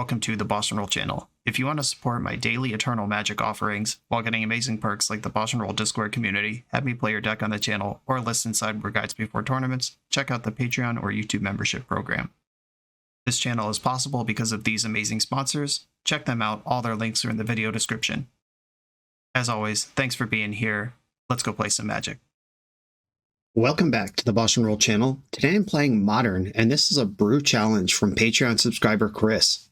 welcome to the BoshNRoll channel. If you want to support my daily Eternal Magic offerings while getting amazing perks like the BoshNRoll Discord community, have me play your deck on the channel, or listen sideboard guides before tournaments, check out the Patreon or YouTube membership program. This channel is possible because of these amazing sponsors. Check them out, all their links are in the video description. As always, thanks for being here. Let's go play some Magic. Welcome back to the BoshNRoll channel. Today I'm playing Modern, and this is a brew challenge from Patreon subscriber Chris.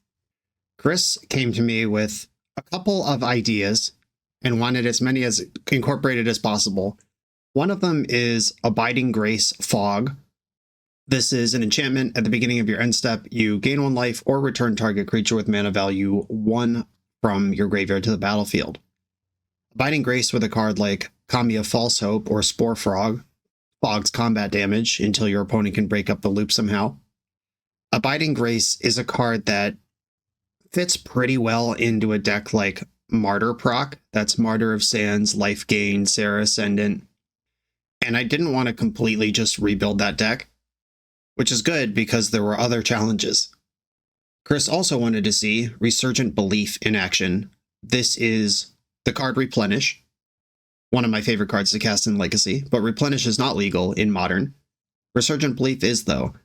Chris came to me with a couple of ideas and wanted as many as incorporated as possible. One of them is Abiding Grace Fog. This is an enchantment. At the beginning of your end step, you gain 1 life or return target creature with mana value 1 from your graveyard to the battlefield. Abiding Grace with a card like Kamiya False Hope or Spore Frog fogs combat damage until your opponent can break up the loop somehow. Abiding Grace is a card that fits pretty well into a deck like Martyr proc. That's Martyr of Sands, Life Gain, Serra Ascendant. And I didn't want to completely just rebuild that deck, which is good because there were other challenges. Chris also wanted to see Resurgent Belief in action. This is the card Replenish, one of my favorite cards to cast in Legacy, but Replenish is not legal in Modern. Resurgent Belief is, though.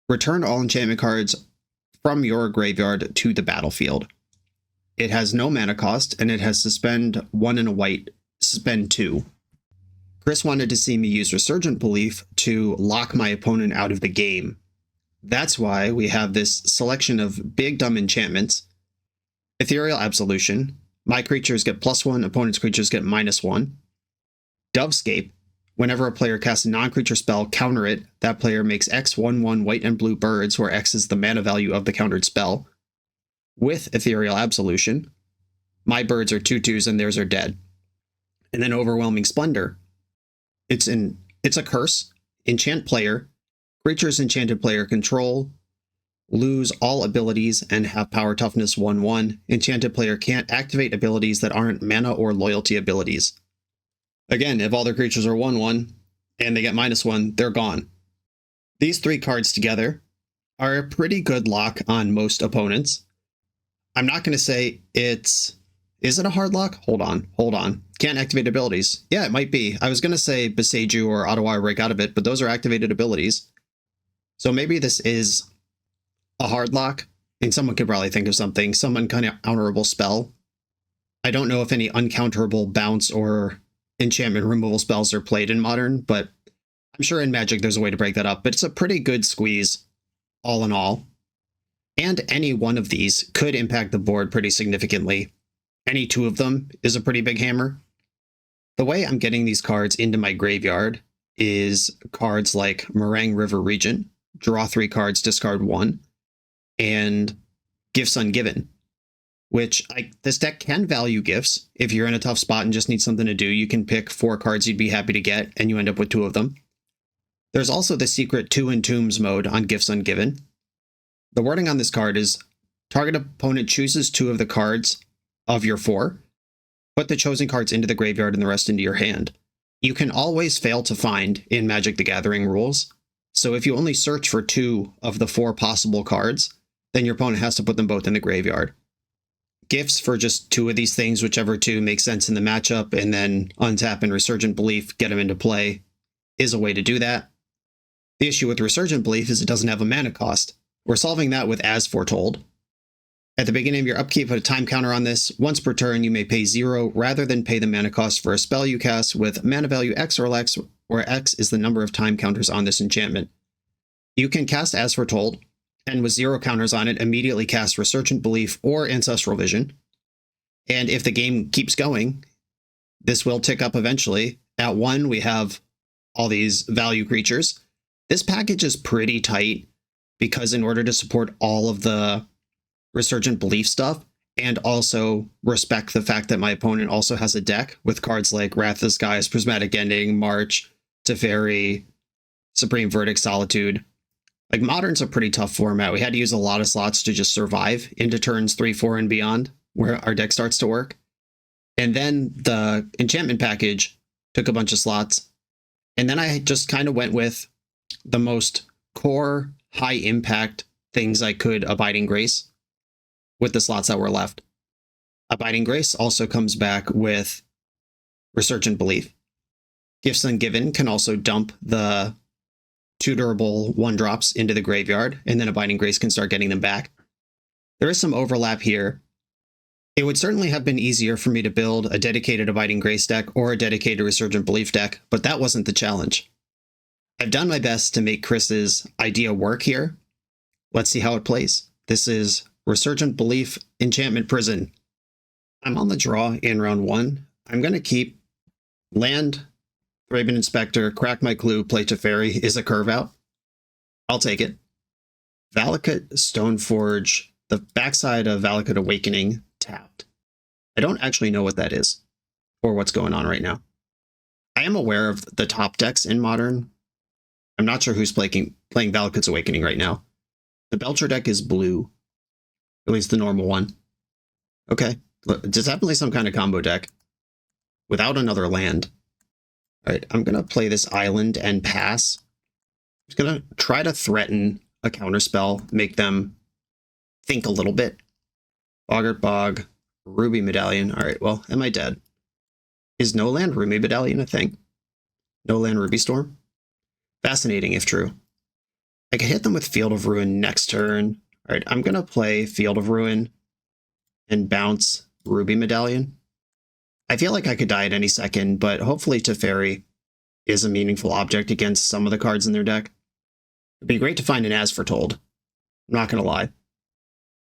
Return all enchantment cards from your graveyard to the battlefield. It has no mana cost, and it has suspend 1 and a white, suspend 2. Chris wanted to see me use Resurgent Belief to lock my opponent out of the game. That's why we have this selection of big dumb enchantments. Ethereal Absolution. My creatures get +1, opponent's creatures get -1. Dovescape. Whenever a player casts a non-creature spell, counter it, that player makes X 1/1 white and blue birds, where X is the mana value of the countered spell. With Ethereal Absolution, my birds are 2/2s and theirs are dead. And then Overwhelming Splendor. It's a curse. Enchant player. Creatures enchanted player control lose all abilities and have power toughness 1/1. Enchanted player can't activate abilities that aren't mana or loyalty abilities. Again, if all their creatures are 1/1 and they get -1, they're gone. These 3 cards together are a pretty good lock on most opponents. I'm not going to say is it a hard lock? Hold on. Can't activate abilities. Yeah, it might be. I was going to say Beseju or Ottawa Break Out of It, but those are activated abilities. So maybe this is a hard lock, and someone could probably think of something, some uncounterable spell. I don't know if any uncounterable bounce or enchantment removal spells are played in Modern, but I'm sure in Magic there's a way to break that up, but it's a pretty good squeeze, all in all. And any one of these could impact the board pretty significantly. Any 2 of them is a pretty big hammer. The way I'm getting these cards into my graveyard is cards like Meringue River Regent, draw 3 cards, discard 1, and Gifts Ungiven, which this deck can value gifts. If you're in a tough spot and just need something to do, you can pick 4 cards you'd be happy to get, and you end up with 2 of them. There's also the secret 2 Entombs mode on Gifts Ungiven. The wording on this card is, target opponent chooses 2 of the cards of your 4, put the chosen cards into the graveyard and the rest into your hand. You can always fail to find in Magic the Gathering rules, so if you only search for 2 of the 4 possible cards, then your opponent has to put them both in the graveyard. Gifts for just 2 of these things, whichever 2 make sense in the matchup, and then untap and Resurgent Belief, get them into play, is a way to do that. The issue with Resurgent Belief is it doesn't have a mana cost. We're solving that with As Foretold. At the beginning of your upkeep, put a time counter on this. Once per turn, you may pay 0 rather than pay the mana cost for a spell you cast with mana value X or X, where X is the number of time counters on this enchantment. You can cast As Foretold, and with 0 counters on it, immediately cast Resurgent Belief or Ancestral Vision. And if the game keeps going, this will tick up eventually. At 1, we have all these value creatures. This package is pretty tight because in order to support all of the Resurgent Belief stuff, and also respect the fact that my opponent also has a deck with cards like Wrath of the Skies, Prismatic Ending, March, Teferi, Supreme Verdict, Solitude. Like, Modern's a pretty tough format. We had to use a lot of slots to just survive into turns 3, 4, and beyond, where our deck starts to work. And then the enchantment package took a bunch of slots. And then I just kind of went with the most core, high impact things I could Abiding Grace. with the slots that were left. Abiding Grace also comes back with Resurgent Belief. Gifts Ungiven can also dump the 2 durable 1-drops into the graveyard, and then Abiding Grace can start getting them back. There is some overlap here. It would certainly have been easier for me to build a dedicated Abiding Grace deck or a dedicated Resurgent Belief deck, but that wasn't the challenge. I've done my best to make Chris's idea work here. Let's see how it plays. This is Resurgent Belief Enchantment Prison. I'm on the draw in round 1. I'm going to keep land, Raven Inspector, Crack My Clue, play Teferi is a curve out. I'll take it. Valakut Stoneforge, the backside of Valakut Awakening, tapped. I don't actually know what that is or what's going on right now. I am aware of the top decks in Modern. I'm not sure who's playing Valakut's Awakening right now. The Belcher deck is blue, at least the normal one. Okay, it's definitely some kind of combo deck without another land. All right, I'm going to play this island and pass. I'm just going to try to threaten a counterspell, make them think a little bit. Boggart Bog, Ruby Medallion. All right, well, am I dead? Is no land Ruby Medallion a thing? No land Ruby Storm? Fascinating if true. I could hit them with Field of Ruin next turn. All right, I'm going to play Field of Ruin and bounce Ruby Medallion. I feel like I could die at any second, but hopefully Teferi is a meaningful object against some of the cards in their deck. It'd be great to find an As Foretold. I'm not going to lie.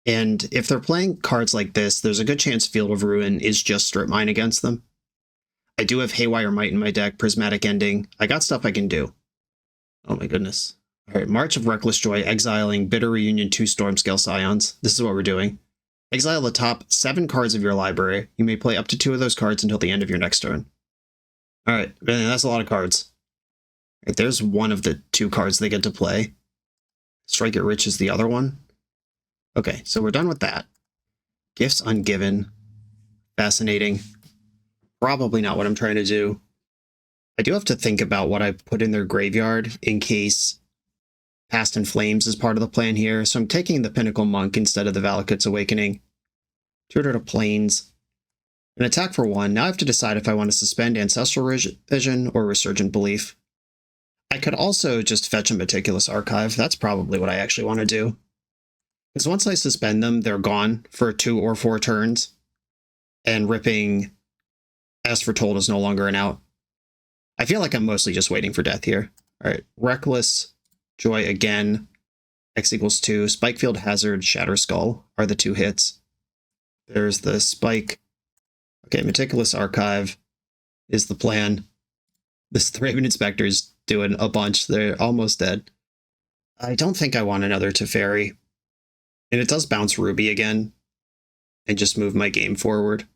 And if they're playing cards like this, there's a good chance Field of Ruin is just strip mine against them. I do have Haywire Might in my deck, Prismatic Ending. I got stuff I can do. Oh my goodness. All right, March of Reckless Joy, exiling Bitter Reunion 2 Stormscale Scions. This is what we're doing. Exile the top 7 cards of your library. You may play up to 2 of those cards until the end of your next turn. All right, that's a lot of cards. All right, there's one of the 2 cards they get to play. Strike It Rich is the other one. Okay, so we're done with that. Gifts Ungiven. Fascinating. Probably not what I'm trying to do. I do have to think about what I put in their graveyard in case Past in Flames is part of the plan here. So I'm taking the Pinnacle Monk instead of the Valakut's Awakening. Tutor to Plains. An attack for 1. Now I have to decide if I want to suspend Ancestral Vision or Resurgent Belief. I could also just fetch a Meticulous Archive. That's probably what I actually want to do. Because once I suspend them, they're gone for 2 or 4 turns. And ripping As Foretold is no longer an out. I feel like I'm mostly just waiting for death here. All right, Reckless Joy again. X equals 2. Spikefield Hazard, Shatter Skull are the 2 hits. There's the Spike. Okay, Meticulous Archive is the plan. This Raven Inspector's doing a bunch. They're almost dead. I don't think I want another Teferi. And it does bounce Ruby again and just move my game forward.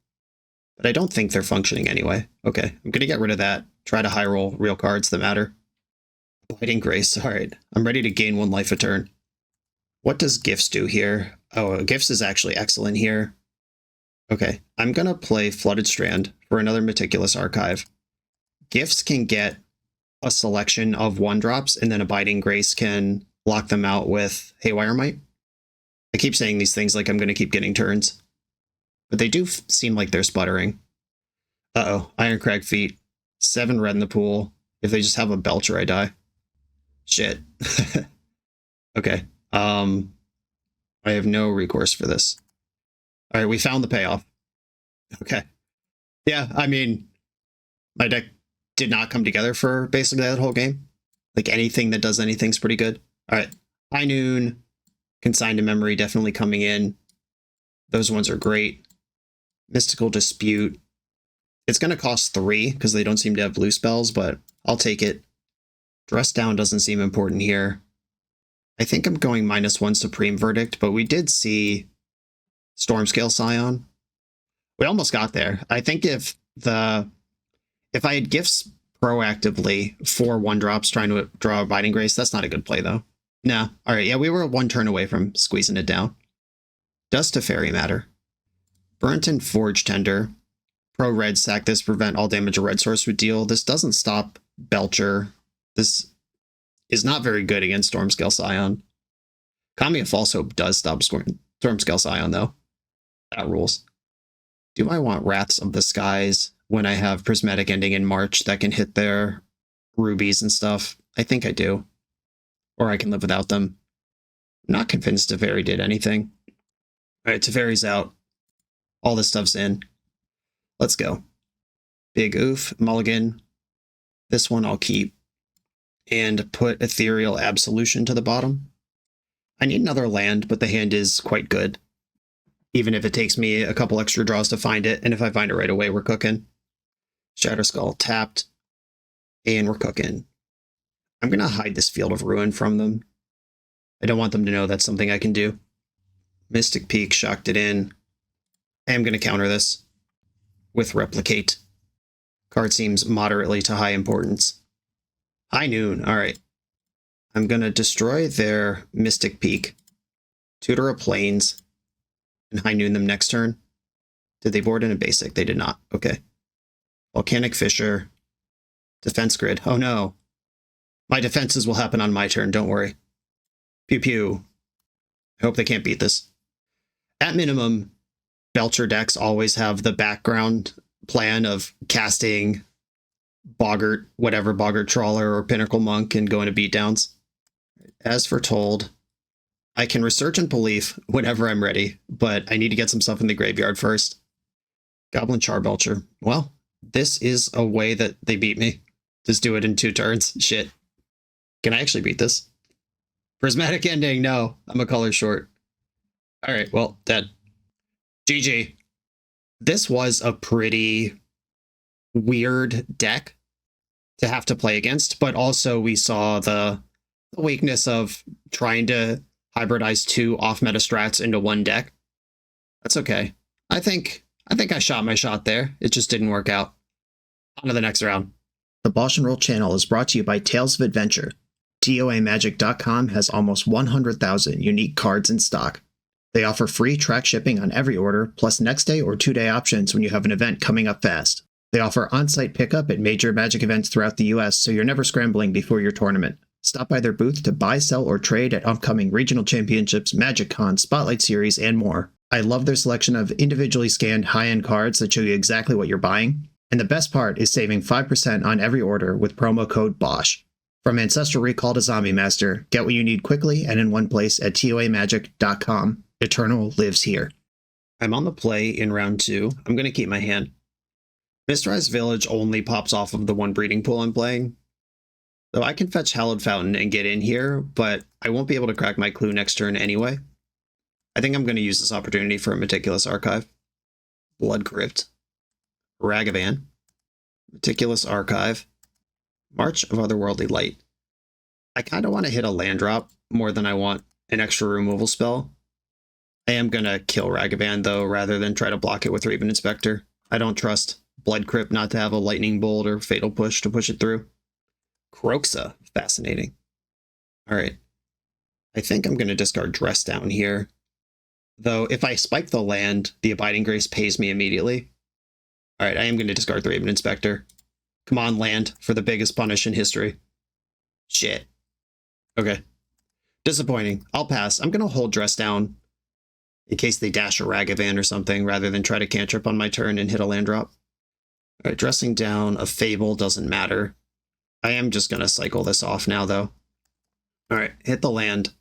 But I don't think they're functioning anyway. Okay, I'm going to get rid of that. Try to high roll real cards that matter. Abiding Grace. All right, I'm ready to gain 1 life a turn. What does Gifts do here? Oh, Gifts is actually excellent here. Okay, I'm going to play Flooded Strand for another Meticulous Archive. Gifts can get a selection of 1-drops, and then Abiding Grace can lock them out with Haywire Might. I keep saying these things like I'm going to keep getting turns. But they do seem like they're sputtering. Uh-oh, Ironcrag Feet. 7 red in the pool. If they just have a Belcher, I die. Shit. Okay. I have no recourse for this. All right, we found the payoff. Okay. Yeah, I mean, my deck did not come together for basically that whole game. Like anything that does anything's pretty good. All right. High Noon, Consigned to Memory definitely coming in. Those ones are great. Mystical Dispute. It's going to cost 3 because they don't seem to have blue spells, but I'll take it. Dress Down doesn't seem important here. I think I'm going -1 Supreme Verdict, but we did see Stormscale Scion. We almost got there. I think if I had Gifts proactively for 1-drops trying to draw Abiding Grace, that's not a good play though. No. All right. Yeah, we were 1 turn away from squeezing it down. Does Teferi matter? Burnt Forge Tender. Pro red, sack this, prevent all damage a red source would deal. This doesn't stop Belcher. This is not very good against Stormscale Scion. Kami of False Hope does stop Stormscale Scion, though. That rules. Do I want Wraths of the Skies when I have Prismatic Ending in March that can hit their rubies and stuff? I think I do. Or I can live without them. I'm not convinced Teferi did anything. All right, Teferi's out. All this stuff's in. Let's go. Big oof, mulligan. This one I'll keep. And put Ethereal Absolution to the bottom. I need another land, but the hand is quite good. Even if it takes me a couple extra draws to find it, and if I find it right away, we're cooking. Shatterskull tapped, and we're cooking. I'm going to hide this Field of Ruin from them. I don't want them to know that's something I can do. Mystic Peak shocked it in. I am going to counter this with Replicate. Card seems moderately to high importance. High Noon, alright. I'm going to destroy their Mystic Peak, tutor a Plains, and High Noon them next turn. Did they board in a basic? They did not. Okay. Volcanic Fissure. Defense Grid. Oh no. My defenses will happen on my turn, don't worry. Pew pew. I hope they can't beat this. At minimum, Belcher decks always have the background plan of casting Boggart, whatever, Boggart Trawler or Pinnacle Monk and going to beatdowns. As foretold, I can Resurgent Belief whenever I'm ready, but I need to get some stuff in the graveyard first. Goblin Charbelcher. Well, this is a way that they beat me. Just do it in 2 turns. Shit. Can I actually beat this? Prismatic Ending. No, I'm a color short. All right, well, dead. GG. This was a pretty weird deck to have to play against, but also we saw the weakness of trying to hybridize 2 off-meta strats into 1 deck. That's okay. I think I shot my shot there. It just didn't work out. On to the next round. The BoshNRoll channel is brought to you by Tales of Adventure. TOAMagic.com has almost 100,000 unique cards in stock. They offer free track shipping on every order, plus next day or 2-day options when you have an event coming up fast. They offer on-site pickup at major Magic events throughout the US, so you're never scrambling before your tournament. Stop by their booth to buy, sell, or trade at upcoming regional championships, Magic Con, Spotlight Series, and more. I love their selection of individually scanned high-end cards that show you exactly what you're buying. And the best part is saving 5% on every order with promo code BOSH. From Ancestral Recall to Zombie Master, get what you need quickly and in one place at TOAMagic.com. Eternal lives here. I'm on the play in round 2. I'm going to keep my hand. Mysterized Village only pops off of the 1 breeding pool I'm playing. So I can fetch Hallowed Fountain and get in here, but I won't be able to crack my clue next turn anyway. I think I'm going to use this opportunity for a Meticulous Archive. Blood Crypt. Ragavan. Meticulous Archive. March of Otherworldly Light. I kind of want to hit a land drop more than I want an extra removal spell. I am going to kill Ragavan, though, rather than try to block it with Raven Inspector. I don't trust Blood Crypt not to have a Lightning Bolt or Fatal Push to push it through. Kroxa. Fascinating. Alright. I think I'm going to discard Dress Down here. Though, if I spike the land, the Abiding Grace pays me immediately. Alright, I am going to discard the Raven Inspector. Come on, land, for the biggest punish in history. Shit. Okay. Disappointing. I'll pass. I'm going to hold Dress Down in case they dash a Ragavan or something, rather than try to cantrip on my turn and hit a land drop. Alright, dressing down a Fable doesn't matter. I am just going to cycle this off now, though. Alright, hit the land.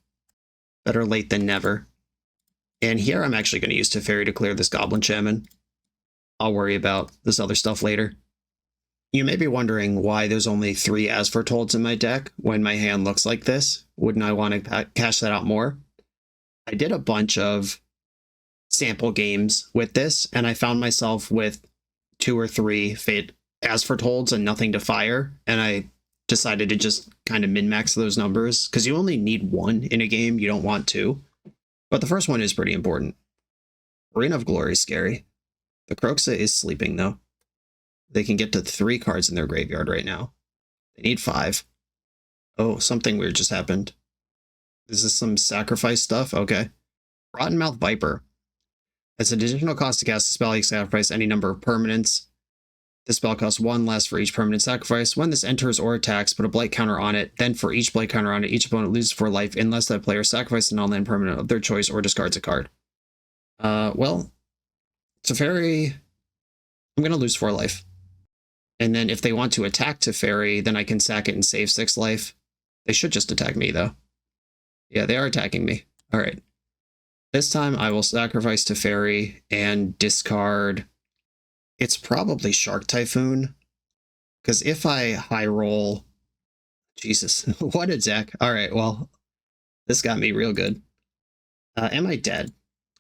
Better late than never. And here I'm actually going to use Teferi to clear this Goblin Shaman. I'll worry about this other stuff later. You may be wondering why there's only 3 As Fortolds in my deck when my hand looks like this. Wouldn't I want to cash that out more? I did a bunch of sample games with this, and I found myself with 2 or 3 Fate As Fortolds and nothing to fire, and I decided to just kind of min-max those numbers, because you only need 1 in a game, you don't want 2. But the first one is pretty important. Arena of Glory is scary. The Kroxa is sleeping, though. They can get to 3 cards in their graveyard right now. They need 5. Oh, something weird just happened. Is this some sacrifice stuff? Okay. Rottenmouth Viper. As an additional cost to cast a spell, you sacrifice any number of permanents. The spell costs 1 less for each permanent sacrifice. When this enters or attacks, put a blight counter on it. Then for each blight counter on it, each opponent loses 4 life unless that player sacrifices a non-land permanent of their choice or discards a card. Well, Teferi, I'm going to lose 4 life. And then if they want to attack Teferi, then I can sack it and save 6 life. They should just attack me, though. Yeah, they are attacking me. All right. This time I will sacrifice Teferi and discard... It's probably Shark Typhoon. Because if I high roll... Jesus, what a deck. All right, well, this got me real good. Am I dead?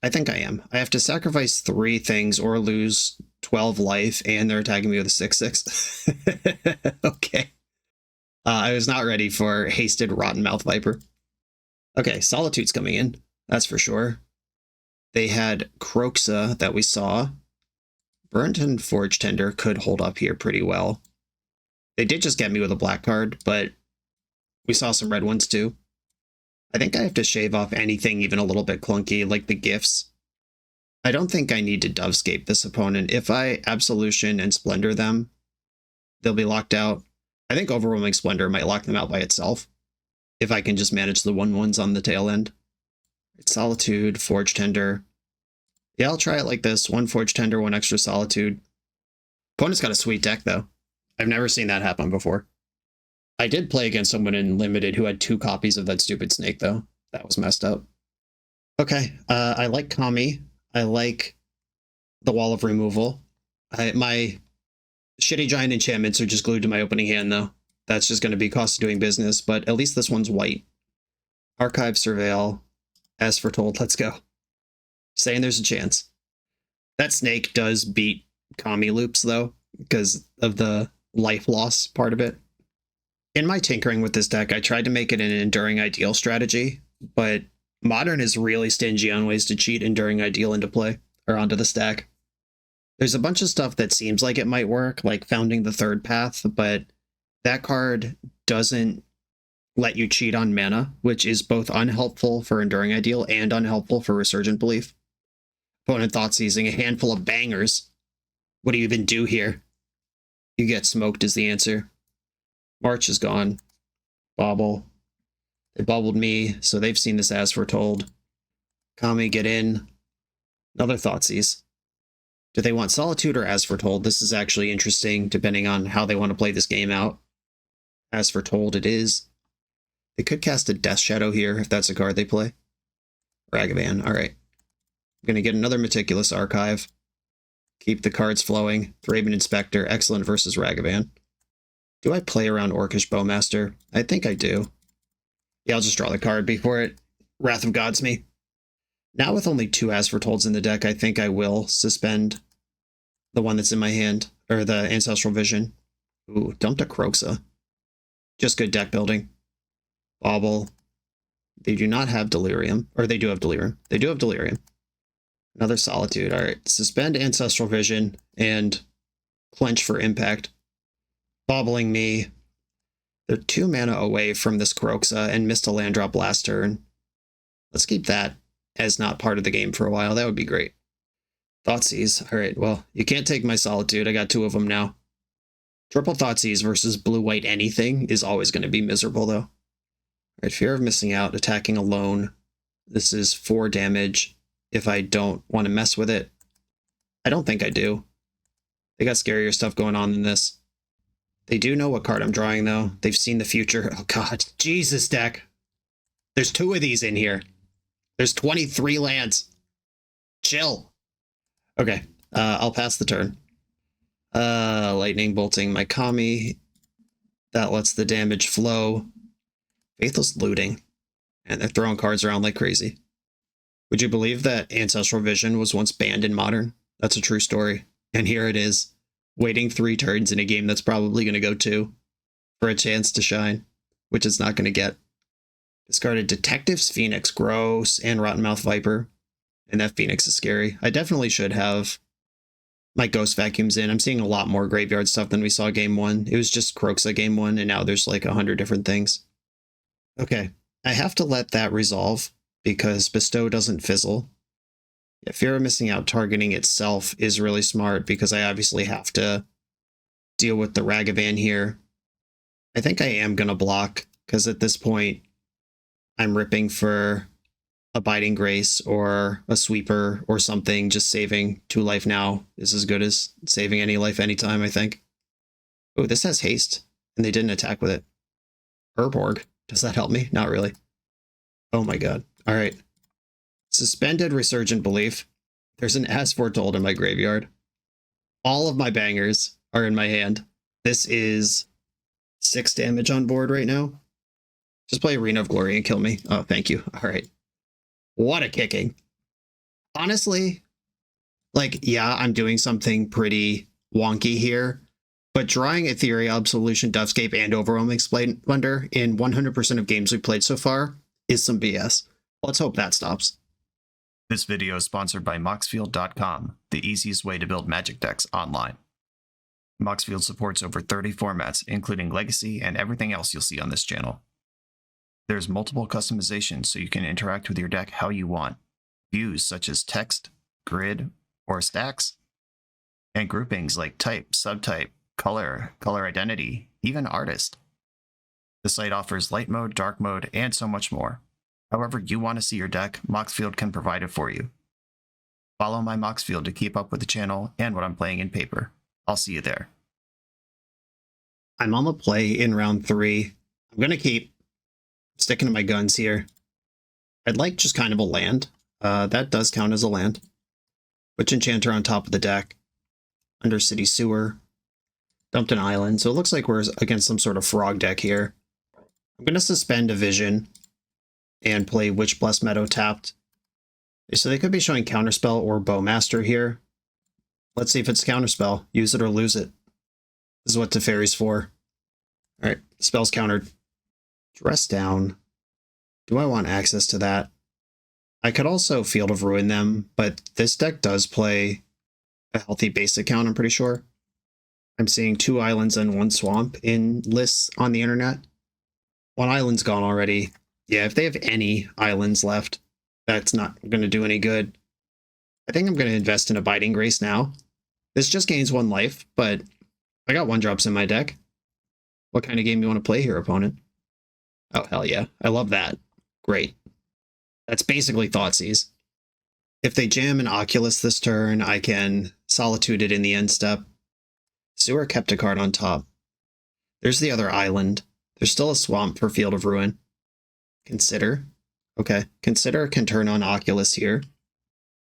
I think I am. I have to sacrifice 3 things or lose 12 life, and they're attacking me with a 6/6. Okay. I was not ready for hasted Rotten Mouth Viper. Okay, Solitude's coming in. That's for sure. They had Croxa that we saw. Burnt and Forge Tender could hold up here pretty well. They did just get me with a black card, but we saw some red ones too. I think I have to shave off anything even a little bit clunky, like the gifts. I don't think I need to Dovescape this opponent. If I Absolution and Splendor them, they'll be locked out. I think Overwhelming Splendor might lock them out by itself, if I can just manage the 1/1s on the tail end. It's Solitude, Forge Tender. Yeah, I'll try it like this. 1 Forge Tender, 1 extra Solitude. Opponent's got a sweet deck, though. I've never seen that happen before. I did play against someone in Limited who had 2 copies of that stupid snake, though. That was messed up. Okay, I like Kami. I like the Wall of Removal. My shitty giant enchantments are just glued to my opening hand, though. That's just going to be cost of doing business, but at least this one's white. Archive, Surveil, As Foretold, let's go. Saying there's a chance. That snake does beat Kami loops, though, because of the life loss part of it. In my tinkering with this deck, I tried to make it an Enduring Ideal strategy, but Modern is really stingy on ways to cheat Enduring Ideal into play, or onto the stack. There's a bunch of stuff that seems like it might work, like Founding the Third Path, but that card doesn't let you cheat on mana, which is both unhelpful for Enduring Ideal and unhelpful for Resurgent Belief. Opponent thought seizing a handful of bangers. What do you even do here? You get smoked is the answer. March is gone. Bobble. They bobbled me, so they've seen this As Foretold. Kami, get in. Another Thoughtseize. Do they want Solitude or As Foretold? This is actually interesting, depending on how they want to play this game out. As Foretold it is. They could cast a Death Shadow here, if that's a card they play. Ragavan, alright. I'm going to get another Meticulous Archive. Keep the cards flowing. Thraben Inspector, excellent versus Ragavan. Do I play around Orcish Bowmaster? I think I do. Yeah, I'll just draw the card before it Wrath of Gods me. Now with only 2 As Fortolds in the deck, I think I will suspend the one that's in my hand, or the Ancestral Vision. Ooh, dumped a Croxa. Just good deck building. Bobble. They do not have Delirium, or they do have Delirium. They do have Delirium. Another Solitude. Alright, suspend Ancestral Vision and clench for impact. Bobbling me. They're 2 mana away from this Croxa and missed a land drop last turn. Let's keep that as not part of the game for a while. That would be great. Thoughtseize. Alright, well, you can't take my Solitude. I got 2 of them now. Triple Thoughtseize versus blue-white anything is always going to be miserable, though. Alright, Fear of Missing Out, attacking alone. This is 4 damage if I don't want to mess with it. I don't think I do. They got scarier stuff going on than this. They do know what card I'm drawing, though. They've seen the future. Oh, God. Jesus, deck. There's 2 of these in here. There's 23 lands. Chill. Okay, I'll pass the turn. Lightning bolting my Kami. That lets the damage flow. Faithless Looting. And they're throwing cards around like crazy. Would you believe that Ancestral Vision was once banned in Modern? That's a true story. And here it is, waiting 3 turns in a game that's probably going to go 2 for a chance to shine, which it's not going to get. Discarded Detective's Phoenix, gross, and Rottenmouth Viper. And that Phoenix is scary. I definitely should have my Ghost Vacuums in. I'm seeing a lot more graveyard stuff than we saw game 1. It was just Croxa game 1, and now there's like 100 different things. Okay, I have to let that resolve because Bestow doesn't fizzle. Yeah, Fear of Missing Out targeting itself is really smart because I obviously have to deal with the Ragavan here. I think I am going to block because at this point I'm ripping for Abiding Grace or a Sweeper or something, just saving 2 life now is as good as saving any life anytime, I think. Oh, this has haste, and they didn't attack with it. Urborg. Does that help me? Not really. Oh my god. All right. Suspended Resurgent Belief. There's an As Foretold in my graveyard. All of my bangers are in my hand. This is 6 damage on board right now. Just play Arena of Glory and kill me. Oh, thank you. All right. What a kicking. Honestly, like, yeah, I'm doing something pretty wonky here, but drawing Ethereal, Absolution, Dufscape, and Overwhelming Splendor in 100% of games we've played so far is some BS. Let's hope that stops. This video is sponsored by Moxfield.com, the easiest way to build Magic decks online. Moxfield supports over 30 formats, including Legacy and everything else you'll see on this channel. There's multiple customizations so you can interact with your deck how you want. Views such as text, grid, or stacks, and groupings like type, subtype, color, color identity, even artist. The site offers light mode, dark mode, and so much more. However you want to see your deck, Moxfield can provide it for you. Follow my Moxfield to keep up with the channel and what I'm playing in paper. I'll see you there. I'm on the play in round 3. I'm going to keep sticking to my guns here. I'd like just kind of a land. That does count as a land. Witch Enchanter on top of the deck. Undercity Sewer. Dumped an island. So it looks like we're against some sort of frog deck here. I'm going to suspend a Vision and play Witch Blessed Meadow tapped. So they could be showing Counterspell or Bowmaster here. Let's see if it's Counterspell. Use it or lose it. This is what Teferi's for. Alright, spell's countered. Dress down. Do I want access to that? I could also Field of Ruin them, but this deck does play a healthy basic count, I'm pretty sure. I'm seeing 2 islands and 1 swamp in lists on the internet. 1 island's gone already. Yeah, if they have any islands left, that's not going to do any good. I think I'm going to invest in Abiding Grace now. This just gains 1 life, but I got 1-drops in my deck. What kind of game you want to play here, opponent? Oh, hell yeah. I love that. Great. That's basically Thoughtseize. If they jam an Oculus this turn, I can Solitude it in the end step. Sewer kept a card on top. There's the other island. There's still a swamp for Field of Ruin. Consider. Okay. Consider can turn on Oculus here.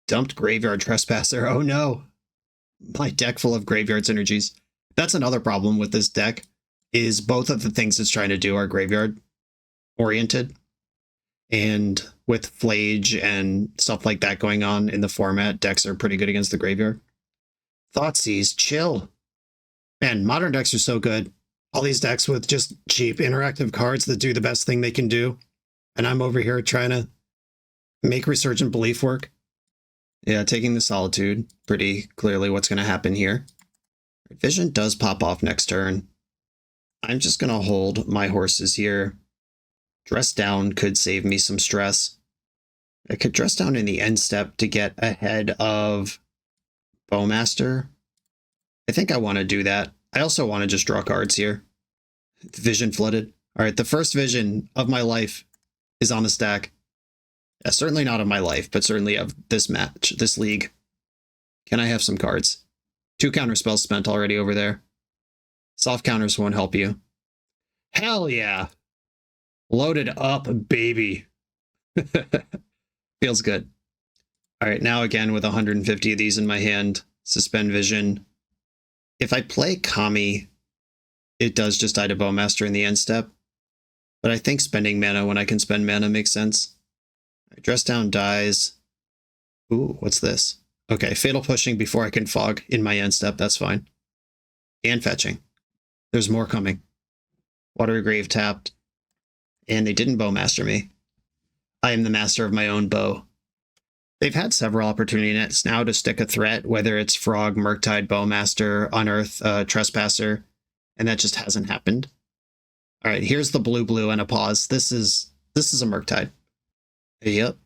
Dumped Graveyard Trespasser. Oh no. My deck full of Graveyard synergies. That's another problem with this deck, is both of the things it's trying to do are graveyard oriented. And with Flage and stuff like that going on in the format, decks are pretty good against the graveyard. Thoughtseize, chill. Man, modern decks are so good. All these decks with just cheap interactive cards that do the best thing they can do. And I'm over here trying to make Resurgent Belief work. Yeah, taking the Solitude. Pretty clearly what's going to happen here. Vision does pop off next turn. I'm just going to hold my horses here. Dress down could save me some stress. I could dress down in the end step to get ahead of Bowmaster. I think I want to do that. I also want to just draw cards here. Vision flooded. All right, the first Vision of my life is on the stack. Certainly not of my life, but certainly of this match, this league. Can I have some cards? 2 counterspells spent already over there. Soft counters won't help you. Hell yeah! Loaded up, baby. Feels good. All right, now again with 150 of these in my hand. Suspend Vision. If I play Kami, it does just die to Bowmaster in the end step. But I think spending mana when I can spend mana makes sense. Dress down dies. Ooh, what's this? Okay, Fatal Pushing before I can Fog in my end step. That's fine. And fetching. There's more coming. Watery Grave tapped. And they didn't Bowmaster me. I am the master of my own bow. They've had several opportunities now to stick a threat, whether it's Frog, Murktide, Bowmaster, Unearth, Trespasser, and that just hasn't happened. All right, here's the blue and a pause. This is a Murktide. Yep.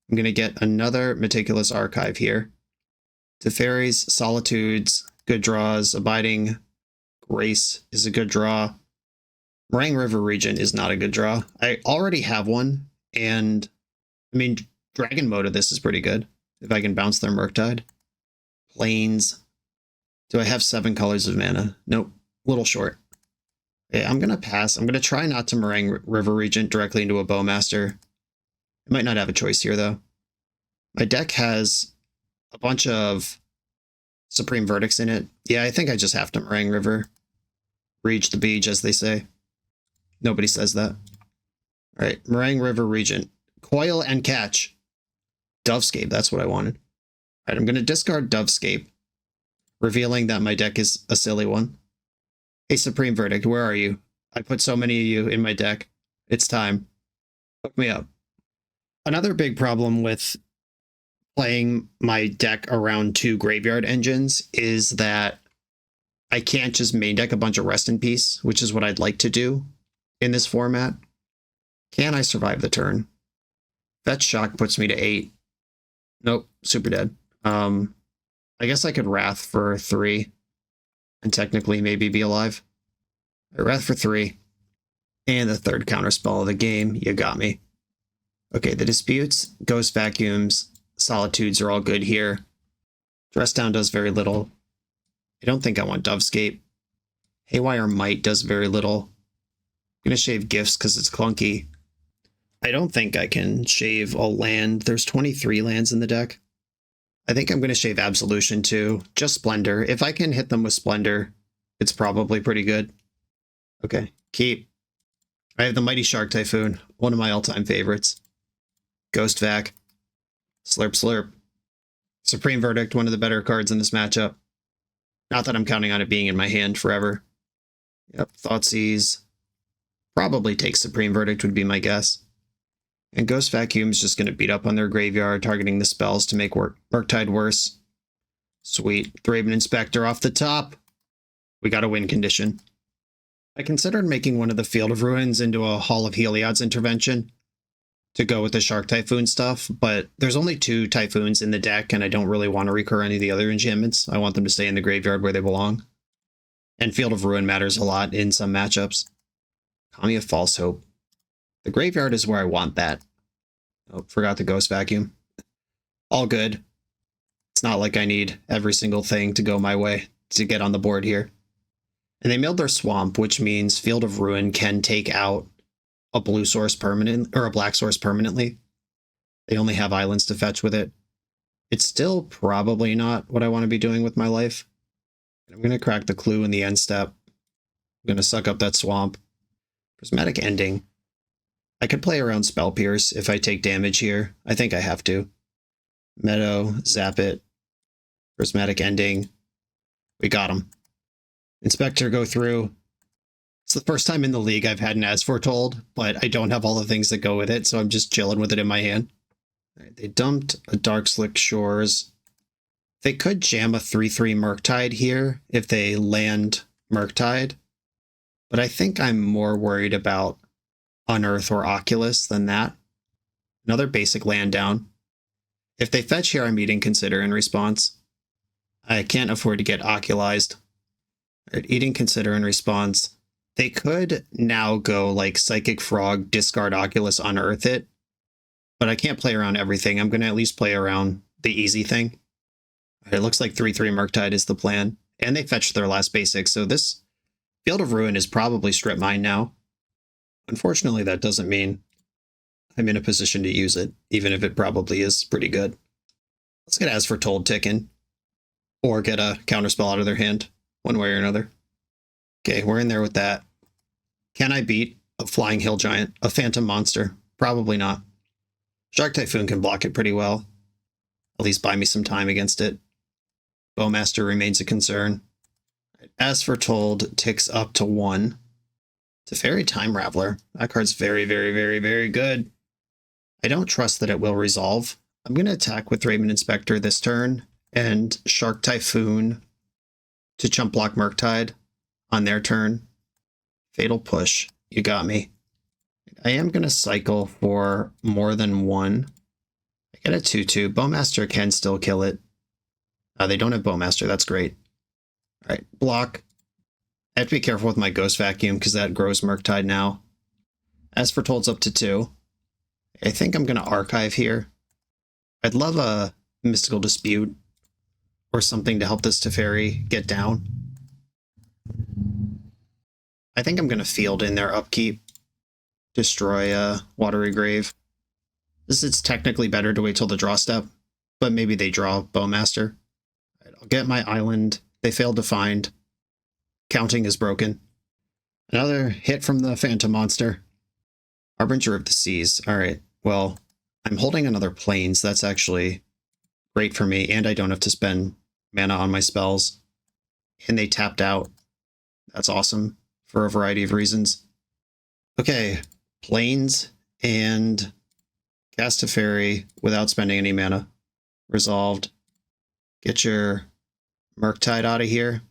I'm going to get another Meticulous Archive here. Teferi's, Solitudes, good draws. Abiding Grace is a good draw. Meringue River Region is not a good draw. I already have one, and I mean, Dragon Mode of this is pretty good. If I can bounce their Murktide. Plains. Do I have 7 colors of mana? Nope. Little short. Okay, I'm going to pass. I'm going to try not to Meringue River Regent directly into a Bowmaster. I might not have a choice here, though. My deck has a bunch of Supreme Verdicts in it. Yeah, I think I just have to Meringue River. Rege the beach, as they say. Nobody says that. All right, Meringue River Regent. Coil and catch. Dovescape, that's what I wanted. All right, I'm going to discard Dovescape, revealing that my deck is a silly one. Hey, Supreme Verdict, where are you? I put so many of you in my deck. It's time. Hook me up. Another big problem with playing my deck around 2 graveyard engines is that I can't just main deck a bunch of Rest in Peace, which is what I'd like to do in this format. Can I survive the turn? Fetch Shock puts me to 8. Nope, super dead. I guess I could Wrath for 3 and technically maybe be alive. I Wrath for 3. And the third counterspell of the game. You got me. Okay, the Disputes, Ghost Vacuums, Solitudes are all good here. Dress Down does very little. I don't think I want Dovescape. Haywire Might does very little. I'm going to shave Gifts because it's clunky. I don't think I can shave a land. There's 23 lands in the deck. I think I'm going to shave Absolution too. Just Splendor. If I can hit them with Splendor, it's probably pretty good. Okay, keep. I have the Mighty Shark Typhoon, one of my all-time favorites. Ghost Vac. Slurp Slurp. Supreme Verdict, one of the better cards in this matchup. Not that I'm counting on it being in my hand forever. Yep, Thoughtseize. Probably take Supreme Verdict would be my guess. And Ghost Vacuum is just going to beat up on their graveyard, targeting the spells to make Murktide worse. Sweet. Thraben Inspector off the top. We got a win condition. I considered making one of the Field of Ruins into a Hall of Heliod's intervention to go with the Shark Typhoon stuff, but there's only 2 Typhoons in the deck, and I don't really want to recur any of the other enchantments. I want them to stay in the graveyard where they belong. And Field of Ruin matters a lot in some matchups. Kami of False Hope. The graveyard is where I want that. Oh, forgot the Ghost Vacuum. All good. It's not like I need every single thing to go my way to get on the board here. And they milled their Swamp, which means Field of Ruin can take out a blue source permanent or a black source permanently. They only have islands to fetch with it. It's still probably not what I want to be doing with my life. I'm going to crack the clue in the end step. I'm going to suck up that Swamp. Prismatic Ending. I could play around Spell Pierce if I take damage here. I think I have to. Meadow, zap it. Prismatic Ending. We got him. Inspector go through. It's the first time in the league I've had an As Foretold, but I don't have all the things that go with it, so I'm just chilling with it in my hand. All right, they dumped a Dark Slick Shores. They could jam a 3/3 Murktide here if they land Murktide, but I think I'm more worried about Unearth or Oculus than that. Another basic land down. If they fetch here, I'm eating Consider in response. I can't afford to get Oculized. Right, eating Consider in response. They could now go like Psychic Frog, discard Oculus, unearth it. But I can't play around everything. I'm going to at least play around the easy thing. It looks like 3/3 Murktide is the plan. And they fetched their last basic, so this Field of Ruin is probably strip mine now. Unfortunately, that doesn't mean I'm in a position to use it, even if it probably is pretty good. Let's get As Foretold ticking. Or get a counterspell out of their hand, one way or another. Okay, we're in there with that. Can I beat a Flying Hill Giant, a Phantom Monster? Probably not. Shark Typhoon can block it pretty well. At least buy me some time against it. Bowmaster remains a concern. As Foretold ticks up to 1. Teferi Time Raveler. That card's very, very, very, very good. I don't trust that it will resolve. I'm going to attack with Thraben Inspector this turn and Shark Typhoon to chump block Murktide on their turn. Fatal Push. You got me. I am going to cycle for more than 1. I get a 2/2. Bowmaster can still kill it. They don't have Bowmaster. That's great. All right, block. I have to be careful with my Ghost Vacuum because that grows Murktide now. As Foretold's up to 2. I think I'm going to archive here. I'd love a Mystical Dispute or something to help this Teferi get down. I think I'm going to field in their upkeep. Destroy Watery Grave. This is technically better to wait till the draw step, but maybe they draw Bowmaster. Right, I'll get my island. They failed to find. Counting is broken. Another hit from the Phantom Monster. Harbinger of the Seas. Alright, well, I'm holding another Plains. That's actually great for me, and I don't have to spend mana on my spells. And they tapped out. That's awesome for a variety of reasons. Okay, Plains and cast a Fairy without spending any mana. Resolved. Get your Murktide out of here.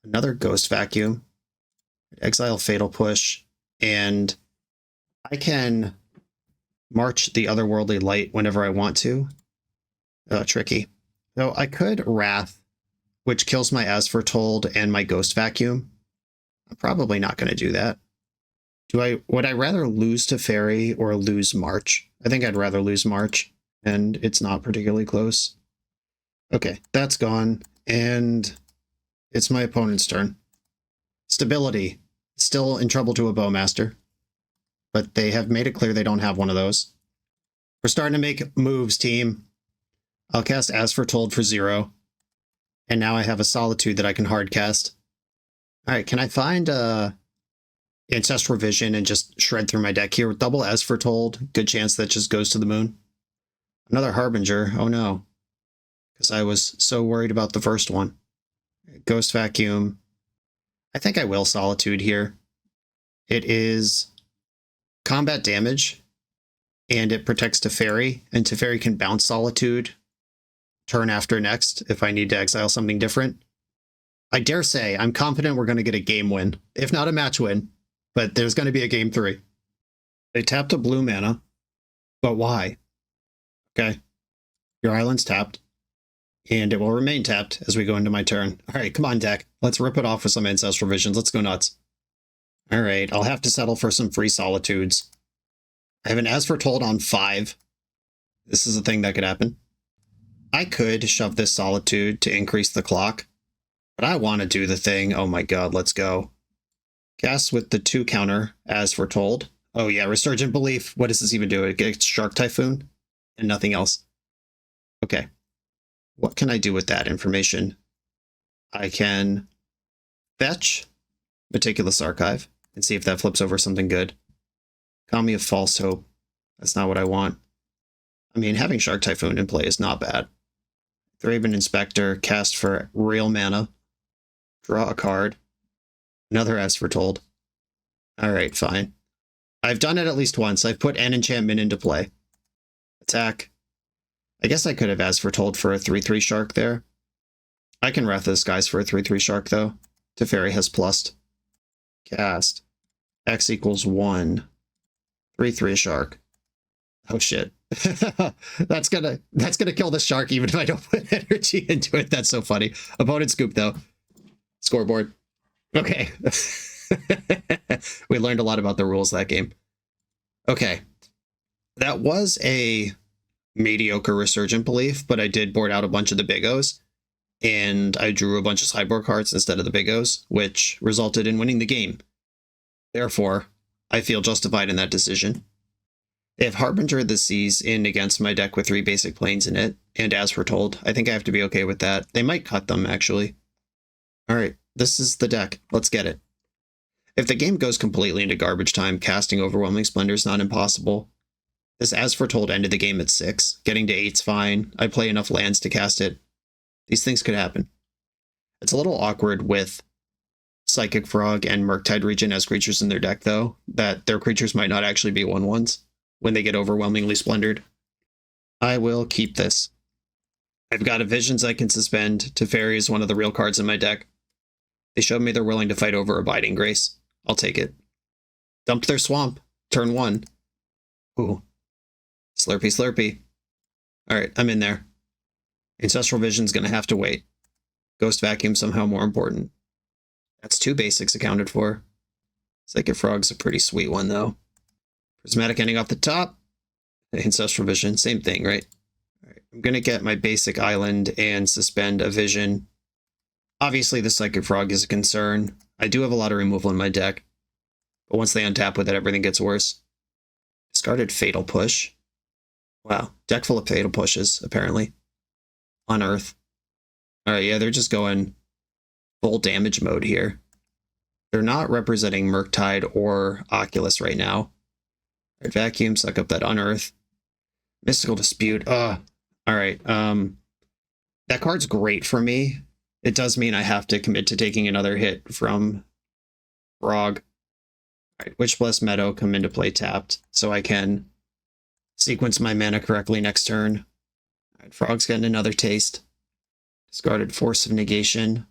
Another Ghost Vacuum. Exile Fatal Push. And I can march the Otherworldly Light whenever I want to. Oh, tricky. So I could Wrath, which kills my As Foretold and my Ghost Vacuum. I'm probably not going to do that. Would I rather lose to Fairy or lose March? I think I'd rather lose March, and it's not particularly close. Okay, that's gone, and it's my opponent's turn. Stability. Still in trouble to a Bowmaster, but they have made it clear they don't have one of those. We're starting to make moves, team. I'll cast As Foretold for 0, and now I have a Solitude that I can hard cast. Alright, can I find Ancestral Vision and just shred through my deck here with double As Foretold? Good chance that just goes to the moon. Another Harbinger. Oh no. Because I was so worried about the first one. Ghost Vacuum. I think I will Solitude here. It is combat damage, and it protects Teferi, and Teferi can bounce Solitude turn after next if I need to exile something different. I dare say I'm confident we're going to get a game win, if not a match win, but there's going to be a game 3. They tapped a blue mana, but why? Okay, your island's tapped, and it will remain tapped as we go into my turn. All right, come on, deck. Let's rip it off with some Ancestral Visions. Let's go nuts. All right, I'll have to settle for some free Solitudes. I have an As Foretold on 5. This is a thing that could happen. I could shove this Solitude to increase the clock, but I want to do the thing. Oh my god, let's go. Cast with the 2 counter, As Foretold. Oh yeah, Resurgent Belief. What does this even do? It gets Shark Typhoon and nothing else. Okay. What can I do with that information? I can fetch Meticulous Archive and see if that flips over something good. Kami of False Hope. That's not what I want. I mean, having Shark Typhoon in play is not bad. Thraben Inspector, cast for real mana. Draw a card. Another As Foretold. Alright, fine. I've done it at least once. I've put an enchantment into play. Attack. I guess I could have As Foretold for a 3/3 shark there. I can Wrath of the Skies for a 3/3 shark, though. Teferi has plussed. Cast. X equals 1. 3/3 shark. Oh shit. That's gonna kill the shark even if I don't put energy into it. That's so funny. Opponent scoop though. Scoreboard. Okay. We learned a lot about the rules that game. Okay. That was a mediocre Resurgent Belief, but I did board out a bunch of the big O's, and I drew a bunch of sideboard cards instead of the big O's, which resulted in winning the game. Therefore, I feel justified in that decision. They have Harbinger of the Seas in against my deck with 3 basic planes in it, and As Foretold. I think I have to be okay with that. They might cut them, actually. Alright, this is the deck. Let's get it. If the game goes completely into garbage time, casting Overwhelming Splendor is not impossible. This As Foretold ended the game at 6. Getting to 8's fine. I play enough lands to cast it. These things could happen. It's a little awkward with Psychic Frog and Murktide Regent as creatures in their deck, though, that their creatures might not actually be 1/1s when they get overwhelmingly splendored. I will keep this. I've got a Visions I can suspend. Teferi is one of the real cards in my deck. They showed me they're willing to fight over Abiding Grace. I'll take it. Dumped their swamp. Turn 1. Ooh. Slurpy slurpy. Alright, I'm in there. Ancestral Vision's gonna have to wait. Ghost Vacuum somehow more important. That's 2 basics accounted for. Psychic Frog's a pretty sweet one, though. Prismatic Ending off the top. Ancestral Vision, same thing, right? All right, I'm going to get my basic island and suspend a vision. Obviously, the Psychic Frog is a concern. I do have a lot of removal in my deck, but once they untap with it, everything gets worse. Discarded Fatal Push. Wow, deck full of Fatal Pushes, apparently. Unearth. Alright, yeah, they're just going full damage mode here. They're not representing Murktide or Oculus right now. Alright, Vacuum, suck up that Unearth. Mystical Dispute. Alright, that card's great for me. It does mean I have to commit to taking another hit from Frog. Alright, Witchbless Meadow come into play tapped, so I can sequence my mana correctly next turn. Alright, Frog's getting another taste. Discarded Force of Negation.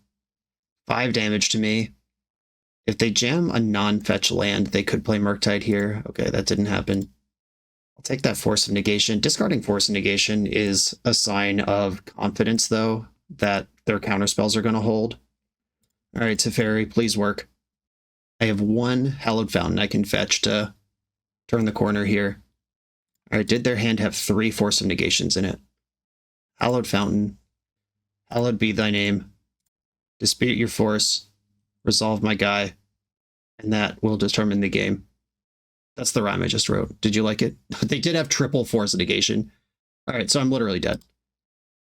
5 damage to me. If they jam a non-fetch land, they could play Murktide here. Okay, that didn't happen. I'll take that Force of Negation. Discarding Force of Negation is a sign of confidence, though, that their counterspells are going to hold. Alright, Teferi, please work. I have 1 Hallowed Fountain I can fetch to turn the corner here. Alright, did their hand have 3 Force of Negations in it? Hallowed Fountain. Hallowed be thy name. Dispute your force. Resolve my guy. And that will determine the game. That's the rhyme I just wrote. Did you like it? They did have triple Force of Negation. Alright, so I'm literally dead.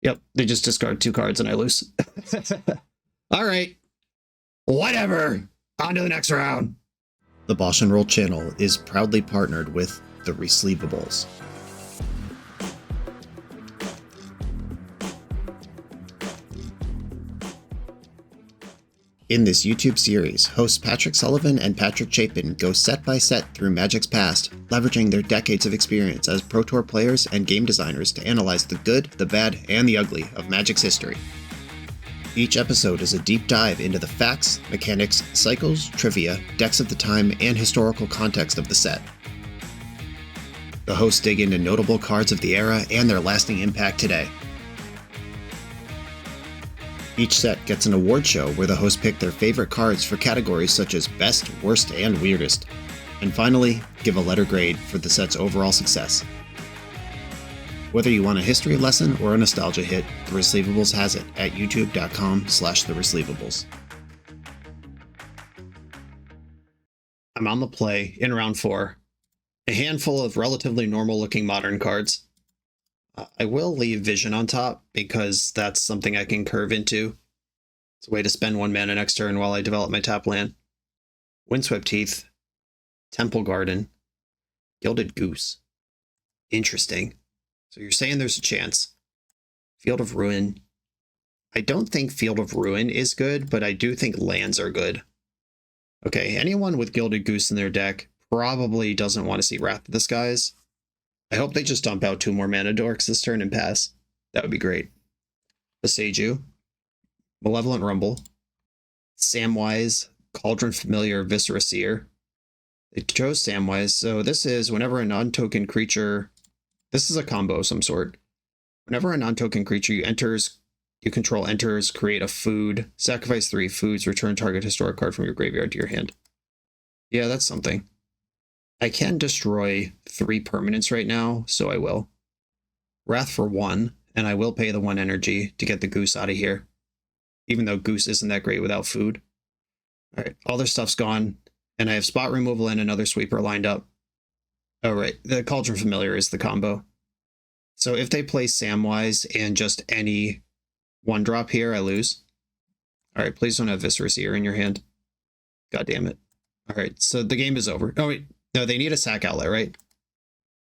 Yep, they just discard 2 cards and I lose. Alright. Whatever. On to the next round. The BoshNRoll channel is proudly partnered with the Resleevables. In this YouTube series, hosts Patrick Sullivan and Patrick Chapin go set by set through Magic's past, leveraging their decades of experience as Pro Tour players and game designers to analyze the good, the bad, and the ugly of Magic's history. Each episode is a deep dive into the facts, mechanics, cycles, trivia, decks of the time, and historical context of the set. The hosts dig into notable cards of the era and their lasting impact today. Each set gets an award show where the hosts pick their favorite cards for categories such as Best, Worst, and Weirdest. And finally, give a letter grade for the set's overall success. Whether you want a history lesson or a nostalgia hit, The Resleevables has it at youtube.com/theresleevables. I'm on the play in round 4. A handful of relatively normal looking modern cards. I will leave Vision on top because that's something I can curve into. It's a way to spend 1 mana next turn while I develop my tap land. Windswept Teeth, Temple Garden, Gilded Goose. Interesting. So you're saying there's a chance. Field of Ruin. I don't think Field of Ruin is good, but I do think lands are good. Okay, anyone with Gilded Goose in their deck probably doesn't want to see Wrath of the Skies. I hope they just dump out 2 more mana dorks this turn and pass. That would be great. Beseiju, Malevolent Rumble, Samwise, Cauldron Familiar, Viscera Seer. They chose Samwise, so this is whenever a non-token creature... This is a combo of some sort. Whenever a non-token creature you control enters, create a food, sacrifice 3 foods, return target historic card from your graveyard to your hand. Yeah, that's something. I can destroy 3 permanents right now, so I will. Wrath for 1, and I will pay the 1 energy to get the Goose out of here. Even though Goose isn't that great without food. Alright, all their stuff's gone, and I have spot removal and another sweeper lined up. Oh right, the Cauldron Familiar is the combo. So if they play Samwise and just any 1-drop here, I lose. Alright, please don't have Viscera Seer in your hand. God damn it. Alright, so the game is over. Oh wait. No, they need a sack outlet, right?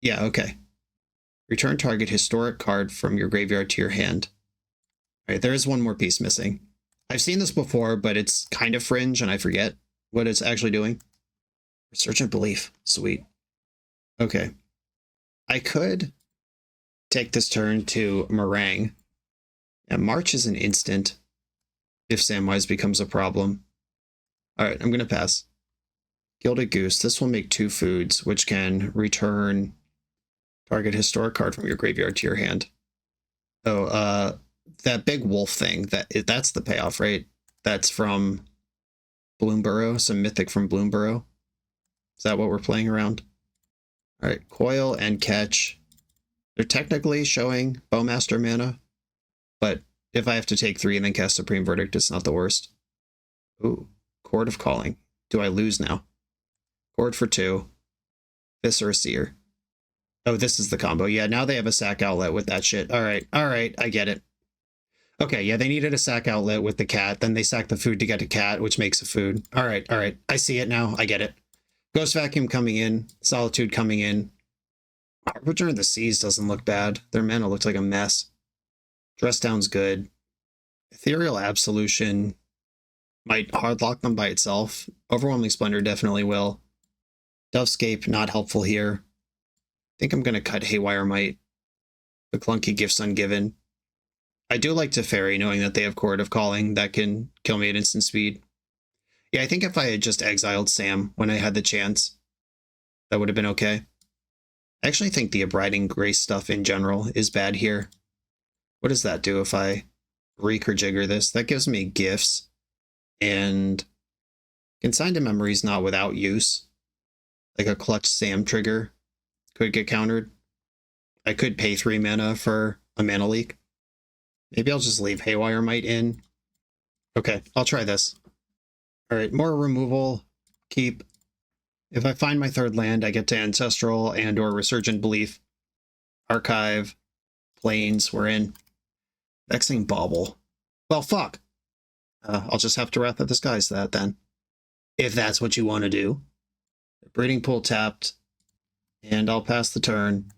Yeah, okay. Return target historic card from your graveyard to your hand. Alright, there is 1 more piece missing. I've seen this before, but it's kind of fringe and I forget what it's actually doing. Resurgent Belief. Sweet. Okay. I could take this turn to Meringue. And March is an instant if Samwise becomes a problem. Alright, I'm going to pass. Gilded Goose. This will make 2 foods, which can return target historic card from your graveyard to your hand. Oh, that big wolf thing, that's the payoff, right? That's from Bloomburrow, some mythic from Bloomburrow. Is that what we're playing around? All right, Coil and Catch. They're technically showing Bowmaster mana, but if I have to take 3 and then cast Supreme Verdict, it's not the worst. Ooh, Chord of Calling. Do I lose now? Chord for 2. Viscera Seer. Oh, this is the combo. Yeah, now they have a sack outlet with that shit. All right, I get it. Okay, yeah, they needed a sack outlet with the cat. Then they sacked the food to get a cat, which makes a food. All right. I see it now. I get it. Ghost Vacuum coming in. Solitude coming in. Harbinger of the Seas doesn't look bad. Their mana looks like a mess. Dress Down's good. Ethereal Absolution might hardlock them by itself. Overwhelming Splendor definitely will. Dovescape, not helpful here. I think I'm going to cut Haywire Might. The clunky Gifts Ungiven. I do like Teferi, knowing that they have Chord of Calling that can kill me at instant speed. Yeah, I think if I had just exiled Sam when I had the chance, that would have been okay. I actually think the Abriding Grace stuff in general is bad here. What does that do if I Reek or Jigger this? That gives me gifts, and Consigned to Memory is not without use. Like a Clutch Sam trigger could get countered. I could pay 3 mana for a mana leak. Maybe I'll just leave Haywire Might in. Okay, I'll try this. All right, more removal. Keep. If I find my 3rd land, I get to Ancestral and or Resurgent Belief. Archive. Plains, we're in. Vexing Bauble. Well, fuck. I'll just have to Wrath of the Skies that then. If that's what you want to do. Breeding Pool tapped. And I'll pass the turn.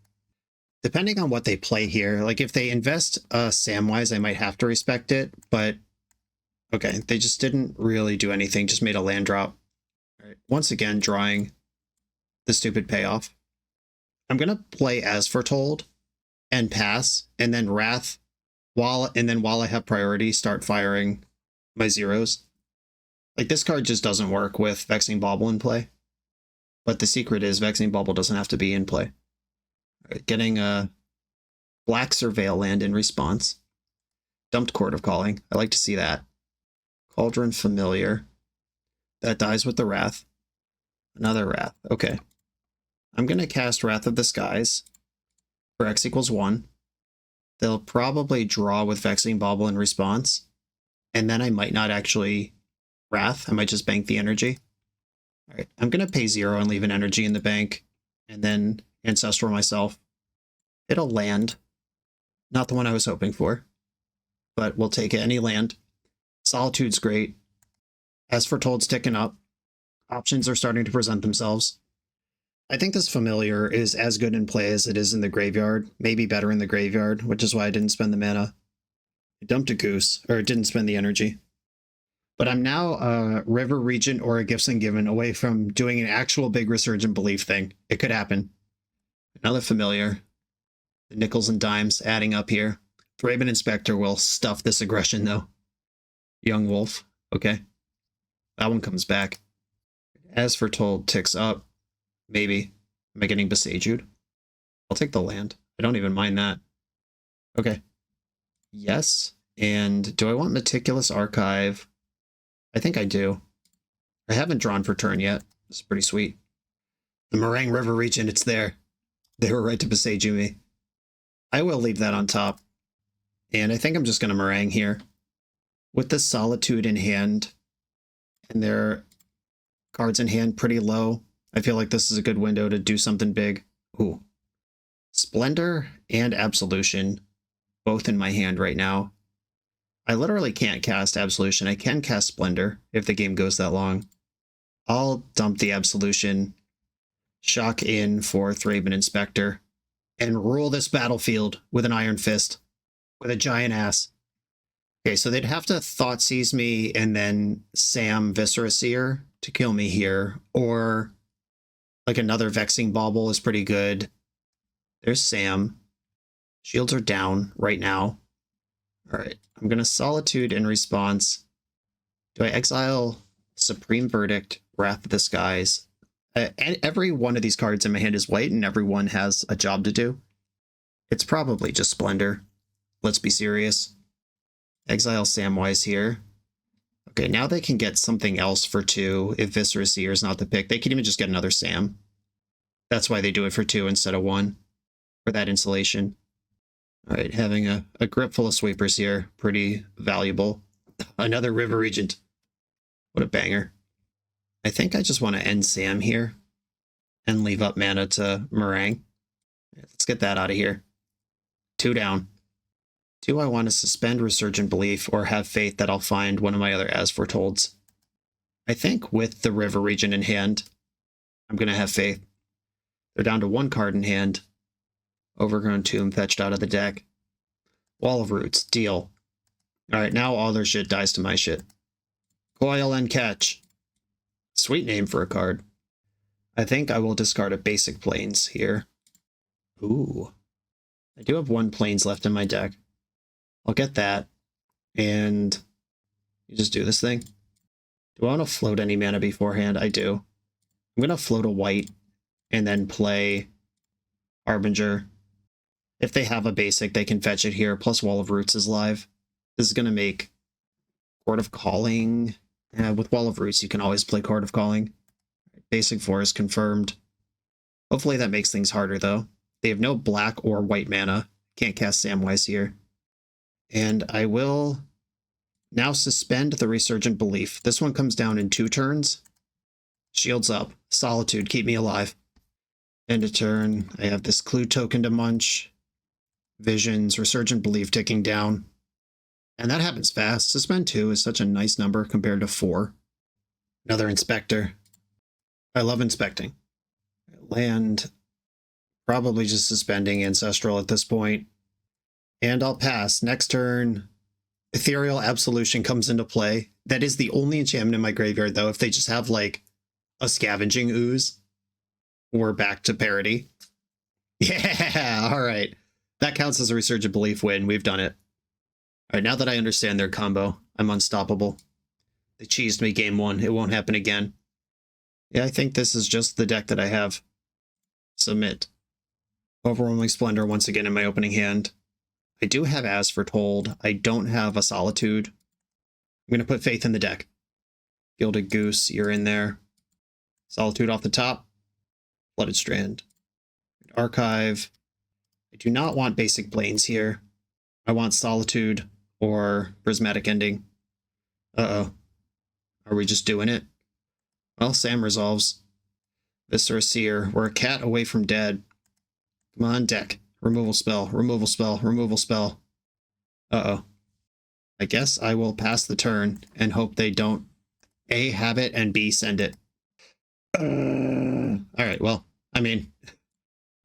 Depending on what they play here, like if they invest Samwise, I might have to respect it, but okay, they just didn't really do anything, just made a land drop. All right, once again, drawing the stupid payoff. I'm going to play As Foretold and pass, and then Wrath, while I have priority, start firing my zeros. Like this card just doesn't work with Vexing Bauble in play, but the secret is Vexing Bauble doesn't have to be in play. Getting a Black Surveil land in response. Dumped Chord of Calling. I like to see that. Cauldron Familiar. That dies with the Wrath. Another Wrath. Okay. I'm going to cast Wrath of the Skies for X equals 1. They'll probably draw with Vexing Bauble in response. And then I might not actually Wrath. I might just bank the energy. All right. I'm going to pay 0 and leave an energy in the bank. And then Ancestral myself. It'll land. Not the one I was hoping for, but we'll take it. Any land. Solitude's great. As Foretold's ticking up. Options are starting to present themselves. I think this Familiar is as good in play as it is in the graveyard. Maybe better in the graveyard, which is why I didn't spend the mana. I dumped a Goose, or didn't spend the energy. But I'm now a River Regent or a Gifts Ungiven away from doing an actual big Resurgent Belief thing. It could happen. Another Familiar. The nickels and dimes adding up here. Thraben Inspector will stuff this aggression, though. Young Wolf. Okay. That one comes back. As Foretold ticks up. Maybe. Am I getting Besaged? I'll take the land. I don't even mind that. Okay. Yes. And do I want Meticulous Archive? I think I do. I haven't drawn for turn yet. This is pretty sweet. The Meringue River Regent, it's there. They were right to Besage me. I will leave that on top. And I think I'm just going to Meringue here. With the Solitude in hand, and their cards in hand pretty low, I feel like this is a good window to do something big. Ooh. Splendor and Absolution, both in my hand right now. I literally can't cast Absolution. I can cast Splendor if the game goes that long. I'll dump the Absolution, shock in for Thraben Inspector, and rule this battlefield with an Iron Fist, with a giant ass. Okay, so they'd have to Thoughtseize me and then Sam Viscera Seer to kill me here, or like another Vexing Bauble is pretty good. There's Sam. Shields are down right now. All right, I'm going to Solitude in response. Do I exile Supreme Verdict, Wrath of the Skies? Every one of these cards in my hand is white, and every one has a job to do. It's probably just Splendor. Let's be serious. Exile Samwise here. Okay, now they can get something else for 2 if Viscera Seer is not the pick. They can even just get another Sam. That's why they do it for 2 instead of 1. for that insulation. All right, having a grip full of sweepers here, pretty valuable. Another River Regent. What a banger. I think I just want to end Sam here and leave up mana to Meringue. Let's get that out of here. 2 down. Do I want to suspend Resurgent Belief or have faith that I'll find one of my other As Fortolds? I think with the River Regent in hand, I'm going to have faith. They're down to 1 card in hand. Overgrown Tomb fetched out of the deck. Wall of Roots, deal. Alright, now all their shit dies to my shit. Coil and Catch. Sweet name for a card. I think I will discard a basic Plains here. Ooh. I do have 1 Plains left in my deck. I'll get that. And you just do this thing. Do I want to float any mana beforehand? I do. I'm going to float a white and then play Harbinger. If they have a basic, they can fetch it here, plus Wall of Roots is live. This is going to make Court of Calling. With Wall of Roots, you can always play Court of Calling. Basic Forest confirmed. Hopefully that makes things harder, though. They have no black or white mana. Can't cast Samwise here. And I will now suspend the Resurgent Belief. This one comes down in 2 turns. Shields up. Solitude, keep me alive. End of turn. I have this Clue token to munch. Visions, Resurgent Belief ticking down. And that happens fast. Suspend 2 is such a nice number compared to 4. Another Inspector. I love inspecting. Land. Probably just suspending Ancestral at this point. And I'll pass. Next turn, Ethereal Absolution comes into play. That is the only enchantment in my graveyard, though. If they just have, like, a Scavenging Ooze, we're back to parity. Yeah, all right. That counts as a Resurgent Belief win. We've done it. All right, now that I understand their combo, I'm unstoppable. They cheesed me game 1. It won't happen again. Yeah, I think this is just the deck that I have. Submit. Overwhelming Splendor once again in my opening hand. I do have As Foretold. I don't have a Solitude. I'm going to put Faith in the deck. Gilded Goose, you're in there. Solitude off the top. Flooded Strand. Archive. I do not want basic Plains here. I want Solitude or Prismatic Ending. Uh-oh. Are we just doing it? Well, Sam resolves. Viscera Seer. We're a cat away from dead. Come on, deck. Removal spell, removal spell, removal spell. Uh-oh. I guess I will pass the turn and hope they don't A, have it, and B, send it. Alright, well, I mean,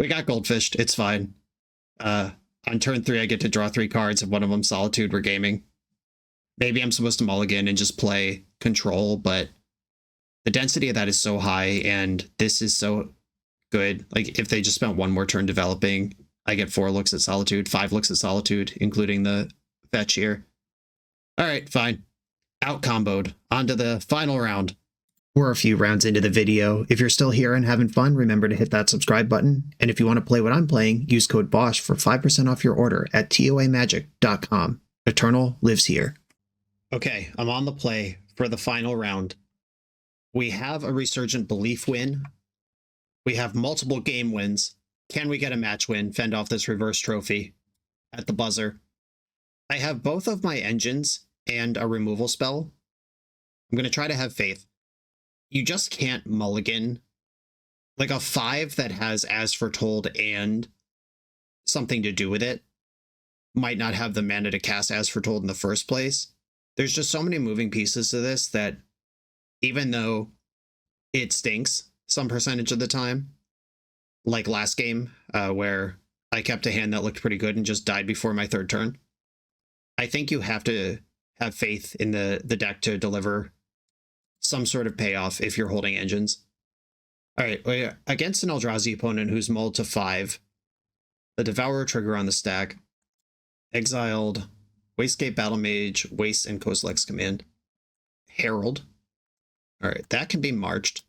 we got goldfished. It's fine. On turn 3, I get to draw 3 cards. If one of them Solitude, we're gaming. Maybe I'm supposed to mulligan and just play Control, but the density of that is so high, and this is so good. Like, if they just spent 1 more turn developing, I get 4 looks at Solitude, 5 looks at Solitude, including the fetch here. Alright, fine. Out comboed. On to the final round. We're a few rounds into the video. If you're still here and having fun, remember to hit that subscribe button. And if you want to play what I'm playing, use code BOSH for 5% off your order at toamagic.com. Eternal lives here. Okay, I'm on the play for the final round. We have a Resurgent Belief win. We have multiple game wins. Can we get a match win? Fend off this reverse trophy at the buzzer. I have both of my engines and a removal spell. I'm going to try to have faith. You just can't mulligan. Like a 5 that has As Foretold and something to do with it might not have the mana to cast As Foretold in the first place. There's just so many moving pieces to this that even though it stinks some percentage of the time, like last game, where I kept a hand that looked pretty good and just died before my 3rd turn, I think you have to have faith in the deck to deliver some sort of payoff if you're holding engines. All right, against an Eldrazi opponent who's mulled to 5, the Devourer trigger on the stack, exiled, Wastegate Battle Mage, Waste, and Kozilek's Command. Herald. All right, that can be marched.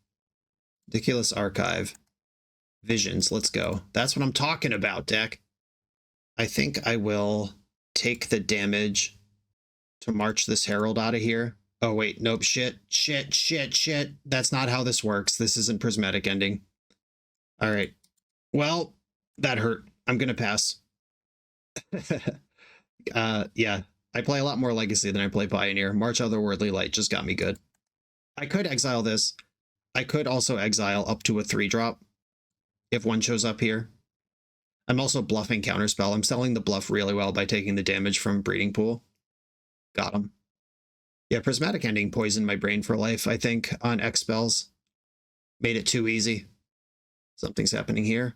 Ridiculous Archive. Visions, let's go. That's what I'm talking about, deck. I think I will take the damage to march this Herald out of here. Oh, wait, nope, shit. That's not how this works. This isn't Prismatic Ending. All right. Well, that hurt. I'm gonna pass. Yeah, I play a lot more Legacy than I play Pioneer. March Otherworldly Light just got me good. I could exile this. I could also exile up to a 3-drop if one shows up here. I'm also bluffing Counterspell. I'm selling the bluff really well by taking the damage from Breeding Pool. Got him. Yeah, Prismatic Ending poisoned my brain for life, I think, on X spells. Made it too easy. Something's happening here.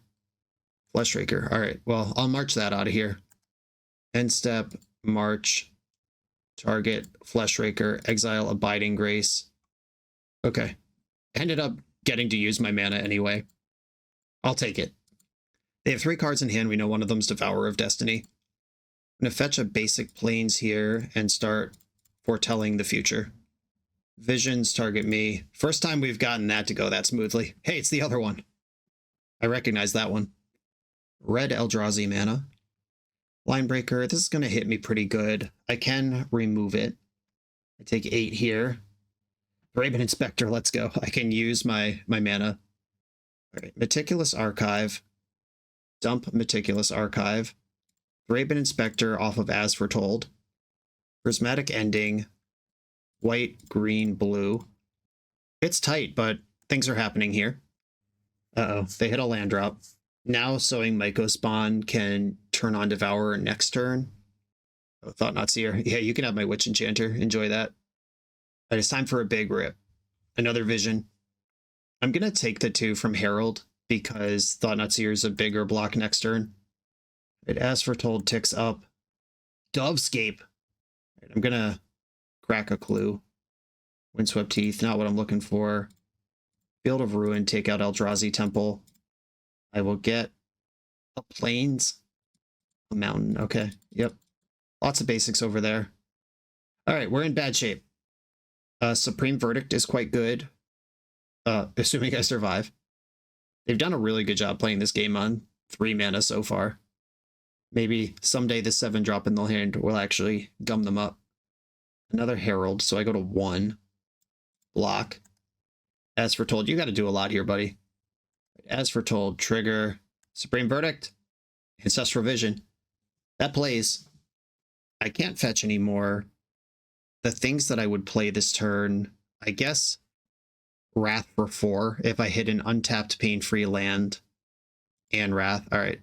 Fleshraker. All right, well, I'll march that out of here. End step, march, target, Fleshraker, exile, Abiding Grace. Okay. Ended up getting to use my mana anyway. I'll take it. They have 3 cards in hand. We know one of them's Devourer of Destiny. I'm going to fetch a basic Plains here and start foretelling the future. Visions target me. First time we've gotten that to go that smoothly. Hey, it's the other one. I recognize that one. Red Eldrazi mana. Linebreaker. This is going to hit me pretty good. I can remove it. I take 8 here. Raven Inspector, let's go. I can use my mana. All right, Meticulous Archive. Dump Meticulous Archive. Raven Inspector off of As Foretold. Prismatic Ending. White, green, blue. It's tight, but things are happening here. Uh-oh, they hit a land drop. Now Sowing Mycospawn can turn on Devourer next turn. Oh, Thought-Knot Seer. Yeah, you can have my Witch Enchanter. Enjoy that. All right, it's time for a big rip. Another Vision. I'm going to take the 2 from Herald because Thought-Knot Seer is a bigger block next turn. It As Foretold ticks up. Dovescape. Right, I'm going to crack a clue. Windswept Teeth, not what I'm looking for. Field of Ruin, take out Eldrazi Temple. I will get a Plains. A mountain, okay. Yep. Lots of basics over there. All right, we're in bad shape. Supreme Verdict is quite good. Assuming I survive. They've done a really good job playing this game on 3 mana so far. Maybe someday the 7-drop in the hand will actually gum them up. Another Herald, so I go to 1. Block. As Foretold, you got to do a lot here, buddy. As Foretold, trigger. Supreme Verdict. Ancestral Vision. That plays. I can't fetch anymore. The things that I would play this turn, I guess Wrath for 4 if I hit an untapped pain-free land and Wrath. All right,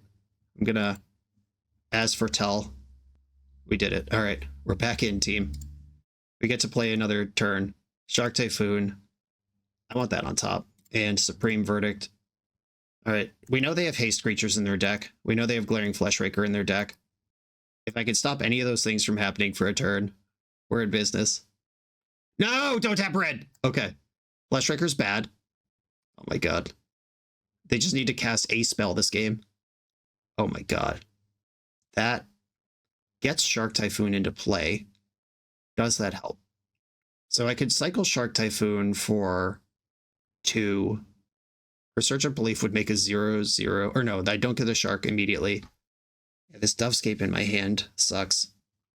I'm gonna As Foretell. We did it. All right, we're back in, team. We get to play another turn. Shark Typhoon. I want that on top. And Supreme Verdict. All right, we know they have haste creatures in their deck. We know they have Glaring Fleshraker in their deck. If I could stop any of those things from happening for a turn, we're in business. No, don't tap red. Okay. Fleshraker's bad. Oh my god. They just need to cast a spell this game. Oh my god. That gets Shark Typhoon into play. Does that help? So I could cycle Shark Typhoon for 2. Resurgent Belief would make a 0/0. Or no, I don't get the Shark immediately. Yeah, this Dovescape in my hand sucks.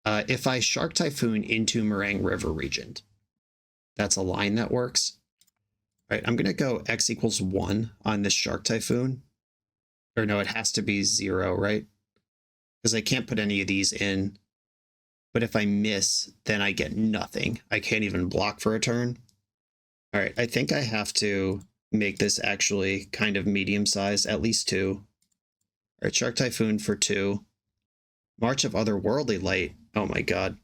If I Shark Typhoon into Meringue River Regent, that's a line that works. All right, I'm going to go X equals 1 on this Shark Typhoon. Or no, it has to be 0, right? Because I can't put any of these in. But if I miss, then I get nothing. I can't even block for a turn. All right, I think I have to make this actually kind of medium size, at least 2. All right, Shark Typhoon for 2. March of Otherworldly Light. Oh my god.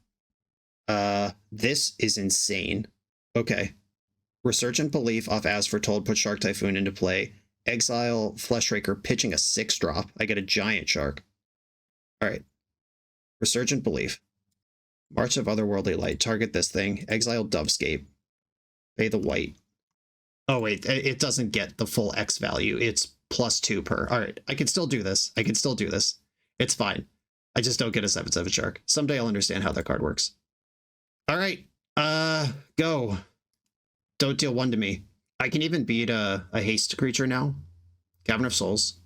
This is insane. Okay. Resurgent Belief off As Foretold, put Shark Typhoon into play. Exile Fleshraker, pitching a 6-drop. I get a giant shark. Alright. Resurgent Belief. March of Otherworldly Light. Target this thing. Exile Dovescape. Pay the white. Oh wait, it doesn't get the full X value. It's +2 per. Alright, I can still do this. I can still do this. It's fine. I just don't get a 7/7 shark. Someday I'll understand how that card works. Alright, go. Don't deal 1 to me. I can even beat a haste creature now. Cavern of Souls.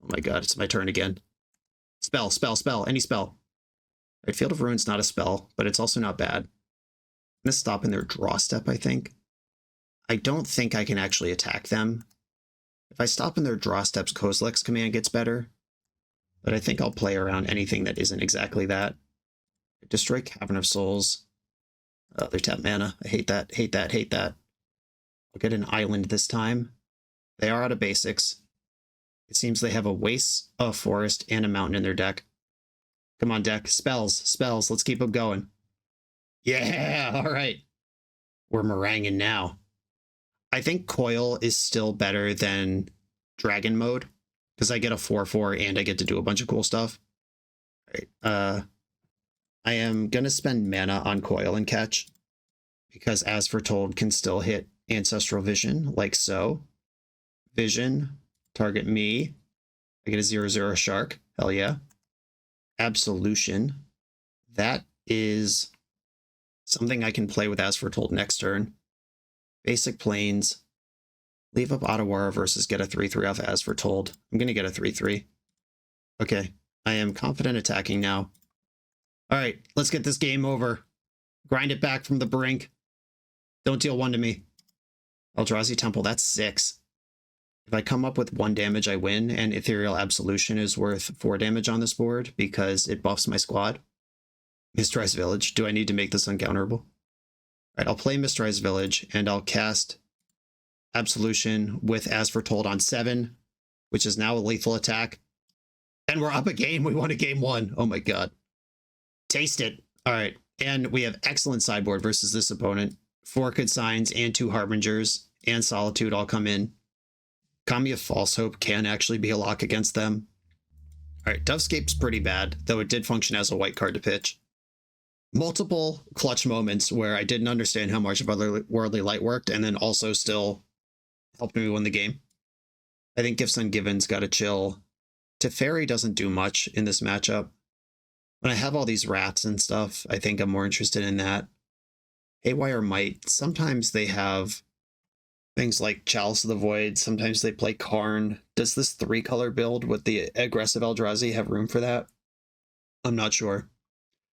Oh my god, it's my turn again. Spell, any spell. Alright, Field of Ruin's not a spell, but it's also not bad. I'm gonna stop in their draw step, I think. I don't think I can actually attack them. If I stop in their draw steps, Kozilek's command gets better. but I think I'll play around anything that isn't exactly that. Destroy Cavern of Souls. They're tap mana. I hate that, hate that, hate that. I'll get an island this time. They are out of basics. It seems they have a waste, a forest, and a mountain in their deck. Come on, deck. Spells, spells. Let's keep them going. Yeah, all right. We're meringuing now. I think Coil is still better than Dragon Mode because I get a 4/4 and I get to do a bunch of cool stuff. All right. I am going to spend mana on Coil and Catch because As Foretold can still hit Ancestral Vision, like so. Vision, target me. I get a 0/0 Shark. Hell yeah. Absolution. That is something I can play with As Foretold next turn. Basic Plains. Leave up Otawara versus get a 3/3 off As Foretold. I'm going to get a 3/3. Okay. I am confident attacking now. All right, let's get this game over. Grind it back from the brink. Don't deal 1 to me. Eldrazi Temple, that's 6. If I come up with 1 damage, I win, and Ethereal Absolution is worth 4 damage on this board because it buffs my squad. Mistrise Village. Do I need to make this uncounterable? All right, I'll play Mistrise Village, and I'll cast Absolution with As Foretold on 7, which is now a lethal attack. And we're up a game. We won a game 1. Oh my god. Taste it. All right. And we have excellent sideboard versus this opponent. 4 Good Signs and 2 Harbingers and Solitude all come in. Kami of False Hope can actually be a lock against them. All right. Dovescape's pretty bad, though it did function as a white card to pitch. Multiple clutch moments where I didn't understand how much of Otherworldly Light worked and then also still helped me win the game. I think Gifts Ungiven's got to chill. Teferi doesn't do much in this matchup. When I have all these rats and stuff, I think I'm more interested in that. Haywire Might, sometimes they have things like Chalice of the Void, sometimes they play Karn. Does this 3-color build with the aggressive Eldrazi have room for that? I'm not sure.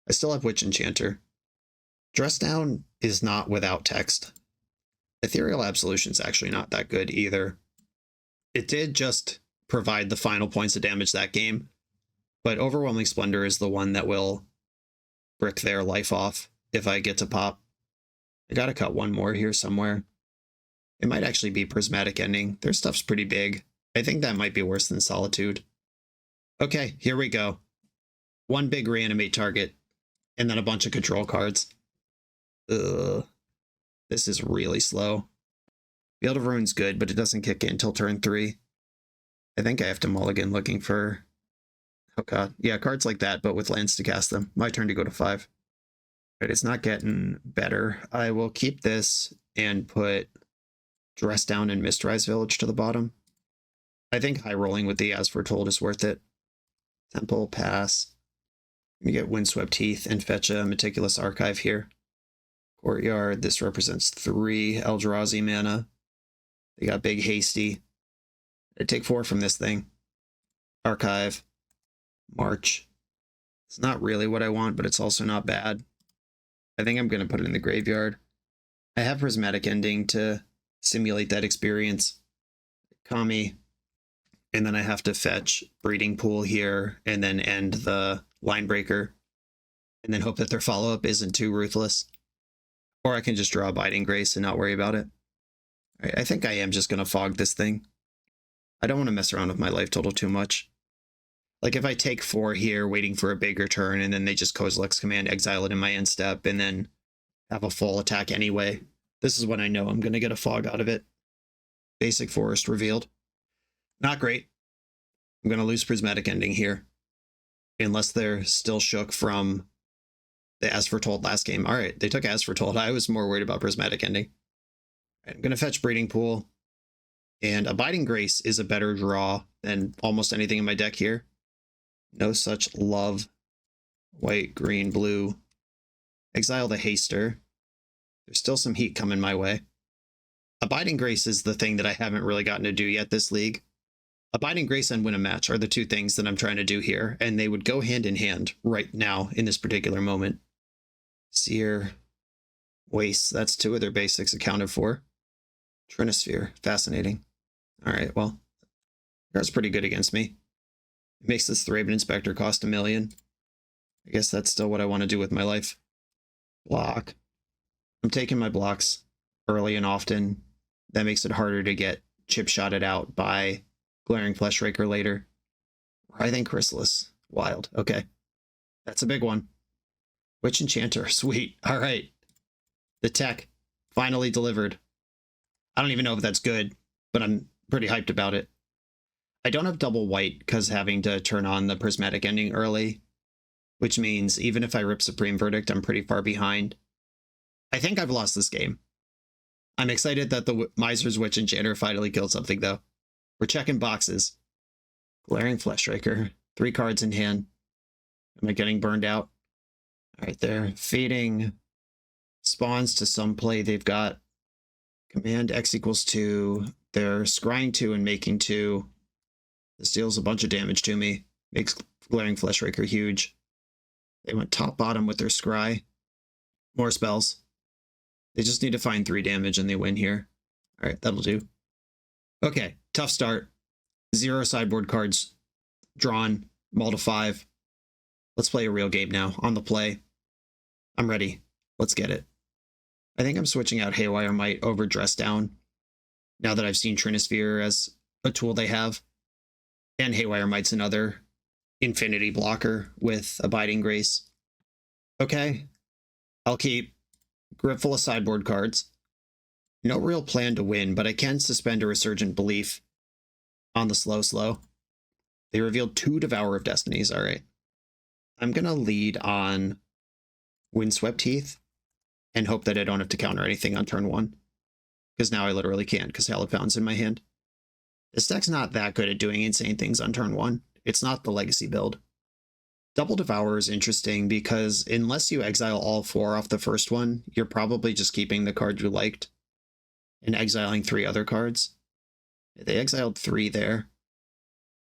I still have Witch Enchanter. Dress Down is not without text. Ethereal Absolution's actually not that good either. It did just provide the final points of damage that game, but Overwhelming Splendor is the one that will brick their life off if I get to pop. I gotta cut 1 more here somewhere. It might actually be Prismatic Ending. Their stuff's pretty big. I think that might be worse than Solitude. Okay, here we go. 1 big reanimate target, and then a bunch of control cards. Ugh. This is really slow. Field of Ruin's good, but it doesn't kick in until turn 3. I think I have to mulligan looking for... Oh god. Yeah, cards like that, but with lands to cast them. My turn to go to 5. Right, it's not getting better. I will keep this and put Dress Down and Mistrise Village to the bottom. I think high rolling with the As Foretold is worth it. Temple, pass. You get Windswept Heath and fetch a Meticulous Archive here. Courtyard, this represents 3 Eldrazi mana. They got Big Hasty. I take 4 from this thing. Archive. March. It's not really what I want, but it's also not bad. I think I'm going to put it in the graveyard. I have Prismatic Ending to simulate that experience. Kami. And then I have to fetch Breeding Pool here and then end the Line Breaker. And then hope that their follow-up isn't too ruthless. Or I can just draw Abiding Grace and not worry about it. All right, I think I am just going to fog this thing. I don't want to mess around with my life total too much. Like if I take 4 here, waiting for a bigger turn, and then they just Kozilek's Command, exile it in my end step, and then have a full attack anyway. This is when I know I'm going to get a fog out of it. Basic Forest revealed. Not great. I'm going to lose Prismatic Ending here. Unless they're still shook from the As Foretold last game. All right, they took As Foretold. I was more worried about Prismatic Ending. All right, I'm going to fetch Breeding Pool. And Abiding Grace is a better draw than almost anything in my deck here. No Such Love. White, green, blue. Exile the Haster. There's still some heat coming my way. Abiding Grace is the thing that I haven't really gotten to do yet this league. Abiding Grace and Win a Match are the 2 things that I'm trying to do here, and they would go hand in hand right now in this particular moment. Seer. Waste. That's 2 of their basics accounted for. Trinosphere. Fascinating. All right, well, that's pretty good against me. It makes this Thraben Inspector cost 1 million. I guess that's still what I want to do with my life. Block. I'm taking my blocks early and often. That makes it harder to get chip-shotted out by Glaring Fleshraker later. Writhing Chrysalis. Wild. Okay. That's a big one. Witch Enchanter. Sweet. All right. The tech finally delivered. I don't even know if that's good, but I'm pretty hyped about it. I don't have double white because having to turn on the prismatic ending early, which means even if I rip Supreme Verdict, I'm pretty far behind. I think I've lost this game. I'm excited that the Miser's Witch Enchanter finally killed something, though. We're checking boxes. Glaring Fleshraker. 3 cards in hand. Am I getting burned out? All right, they're fading spawns to some play. They've got command X equals 2. They're scrying 2 and making 2. This deals a bunch of damage to me. Makes Glaring Fleshraker huge. They went top bottom with their scry. More spells. They just need to find 3 damage and they win here. All right, that'll do. Okay, tough start. 0 sideboard cards drawn. Mull to 5. Let's play a real game now. On the play. I'm ready. Let's get it. I think I'm switching out Haywire Might over Dress Down now that I've seen Trinisphere as a tool they have. And Haywire Might's another infinity blocker with Abiding Grace. Okay. I'll keep grip full of sideboard cards. No real plan to win, but I can suspend a Resurgent Belief on the slow. They revealed 2 Devourer of Destinies. All right. I'm going to lead on Windswept Heath and hope that I don't have to counter anything on turn 1. Because now I literally can't because Hallowed Fountain's in my hand. This deck's not that good at doing insane things on turn 1. It's not the Legacy build. Double Devourer is interesting because unless you exile all 4 off the first one, you're probably just keeping the card you liked and exiling 3 other cards. They exiled 3 there.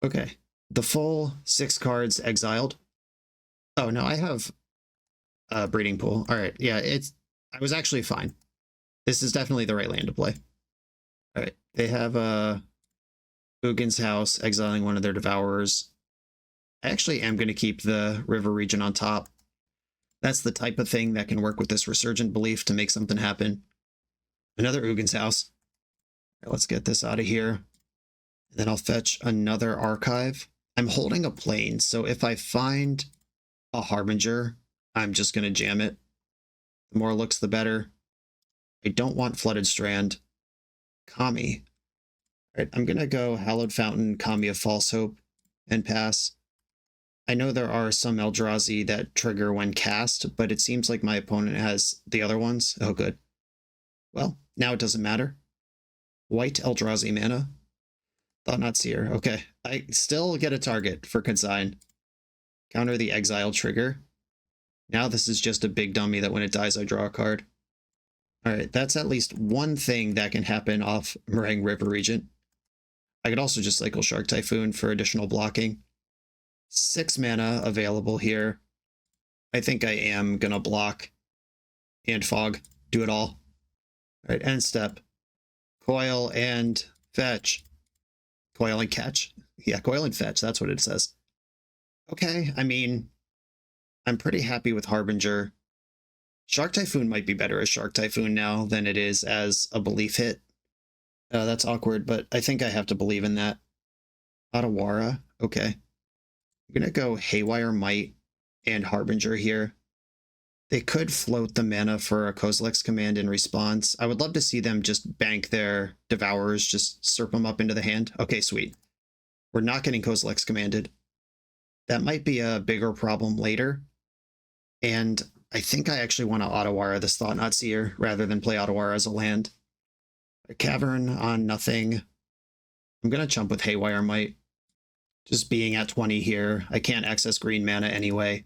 Okay. The full 6 cards exiled. Oh, no, I have a Breeding Pool. All right. Yeah, I was actually fine. This is definitely the right land to play. All right. They have Ugin's House, exiling one of their Devourers. I actually am going to keep the River Region on top. That's the type of thing that can work with this Resurgent Belief to make something happen. Another Ugin's House. Right, let's get this out of here. And then I'll fetch another Archive. I'm holding a plane, so if I find a Harbinger, I'm just going to jam it. The more looks, the better. I don't want Flooded Strand. Kami. All right, I'm going to go Hallowed Fountain, Kami of False Hope, and pass. I know there are some Eldrazi that trigger when cast, but it seems like my opponent has the other ones. Oh, good. Well, now it doesn't matter. White Eldrazi mana. Thought Not Seer. Okay, I still get a target for consign. Counter the exile trigger. Now this is just a big dummy that when it dies, I draw a card. All right, that's at least one thing that can happen off Meringue River Regent. I could also just cycle Shark Typhoon for additional blocking. 6 mana available here. I think I am gonna block and fog. Do it all. All right, end step. Coil and fetch. Coil and catch. Yeah, coil and fetch. That's what it says. Okay, I mean, I'm pretty happy with Harbinger. Shark Typhoon might be better as Shark Typhoon now than it is as a belief hit. That's awkward, but I think I have to believe in that. Otawara. Okay. I'm going to go Haywire Might and Harbinger here. They could float the mana for a Kozilek's Command in response. I would love to see them just bank their Devourers, just slurp them up into the hand. Okay, sweet. We're not getting Kozilek's Commanded. That might be a bigger problem later. And I think I actually want to Otawara this Thought Not Seer rather than play Otawara as a land. A Cavern on nothing. I'm going to jump with Haywire Might. Just being at 20 here. I can't access green mana anyway.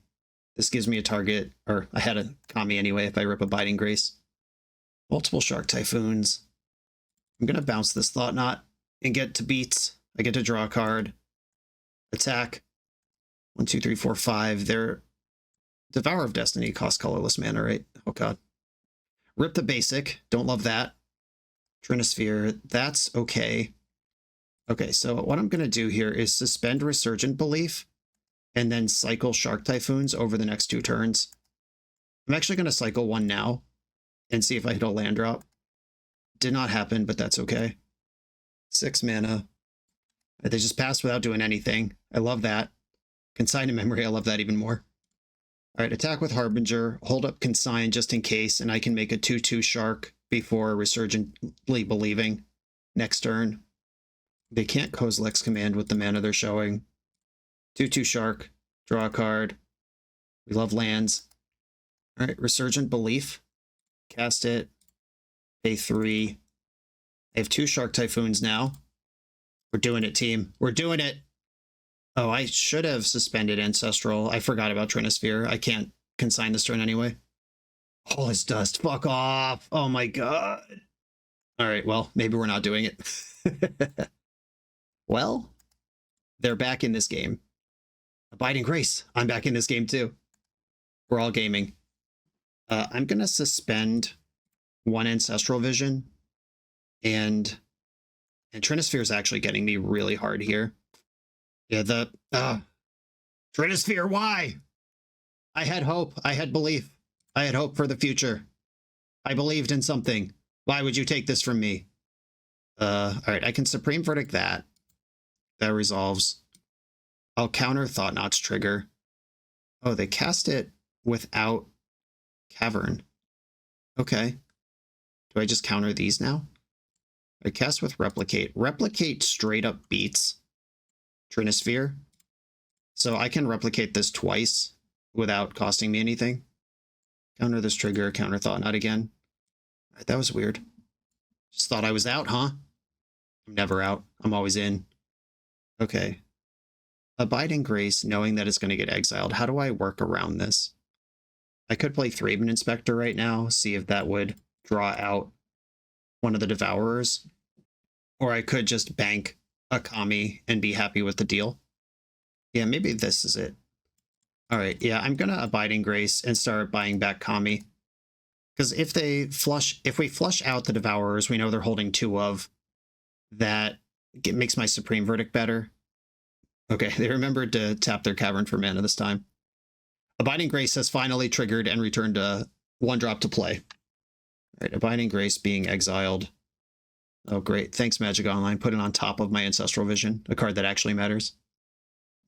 This gives me a target, or I had a Kami anyway if I rip Abiding Grace. Multiple Shark Typhoons. I'm going to bounce this Thought Knot and get to beats. I get to draw a card. Attack. 1, 2, 3, 4, 5. Their Devourer of Destiny costs colorless mana, right? Oh god. Rip the basic. Don't love that. Trinisphere. That's okay. Okay, so what I'm going to do here is suspend Resurgent Belief and then cycle Shark Typhoons over the next 2 turns. I'm actually going to cycle one now and see if I hit a land drop. Did not happen, but that's okay. 6 mana. They just passed without doing anything. I love that. Consign to memory, I love that even more. All right, attack with Harbinger, hold up Consign just in case, and I can make a 2/2 Shark before Resurgently Believing next turn. They can't Kozilek's Command with the mana they're showing. 2/2 Shark, draw a card. We love lands. All right, Resurgent Belief. Cast it. Pay 3. I have 2 Shark Typhoons now. We're doing it, team. We're doing it! Oh, I should have suspended Ancestral. I forgot about Trinisphere. I can't consign this turn anyway. All is dust. Fuck off. Oh my god. All right, well, maybe we're not doing it. Well, they're back in this game. Abiding Grace. I'm back in this game too. We're all gaming. I'm going to suspend 1 Ancestral Vision. And Trinisphere is actually getting me really hard here. Yeah, Trinisphere, why? I had hope. I had belief. I had hope for the future. I believed in something. Why would you take this from me? All right, I can Supreme Verdict that. That resolves. I'll counter Thought-Knot's trigger. Oh, they cast it without Cavern. Okay. Do I just counter these now? I cast with Replicate. Replicate straight up beats Trinisphere. So I can replicate this twice without costing me anything. Counter this trigger, counter Thought-Knot again. All right, that was weird. Just thought I was out, huh? I'm never out. I'm always in. Okay. Abiding Grace, knowing that it's going to get exiled. How do I work around this? I could play Thraben Inspector right now, see if that would draw out one of the Devourers. Or I could just bank a Kami and be happy with the deal. Yeah, maybe this is it. All right, yeah, I'm going to Abiding Grace and start buying back Kami. Because if we flush out the Devourers, we know they're holding 2 of. That makes my Supreme Verdict better. Okay, they remembered to tap their Cavern for mana this time. Abiding Grace has finally triggered and returned a 1-drop to play. All right, Abiding Grace being exiled. Oh, great. Thanks, Magic Online. Put it on top of my Ancestral Vision, a card that actually matters.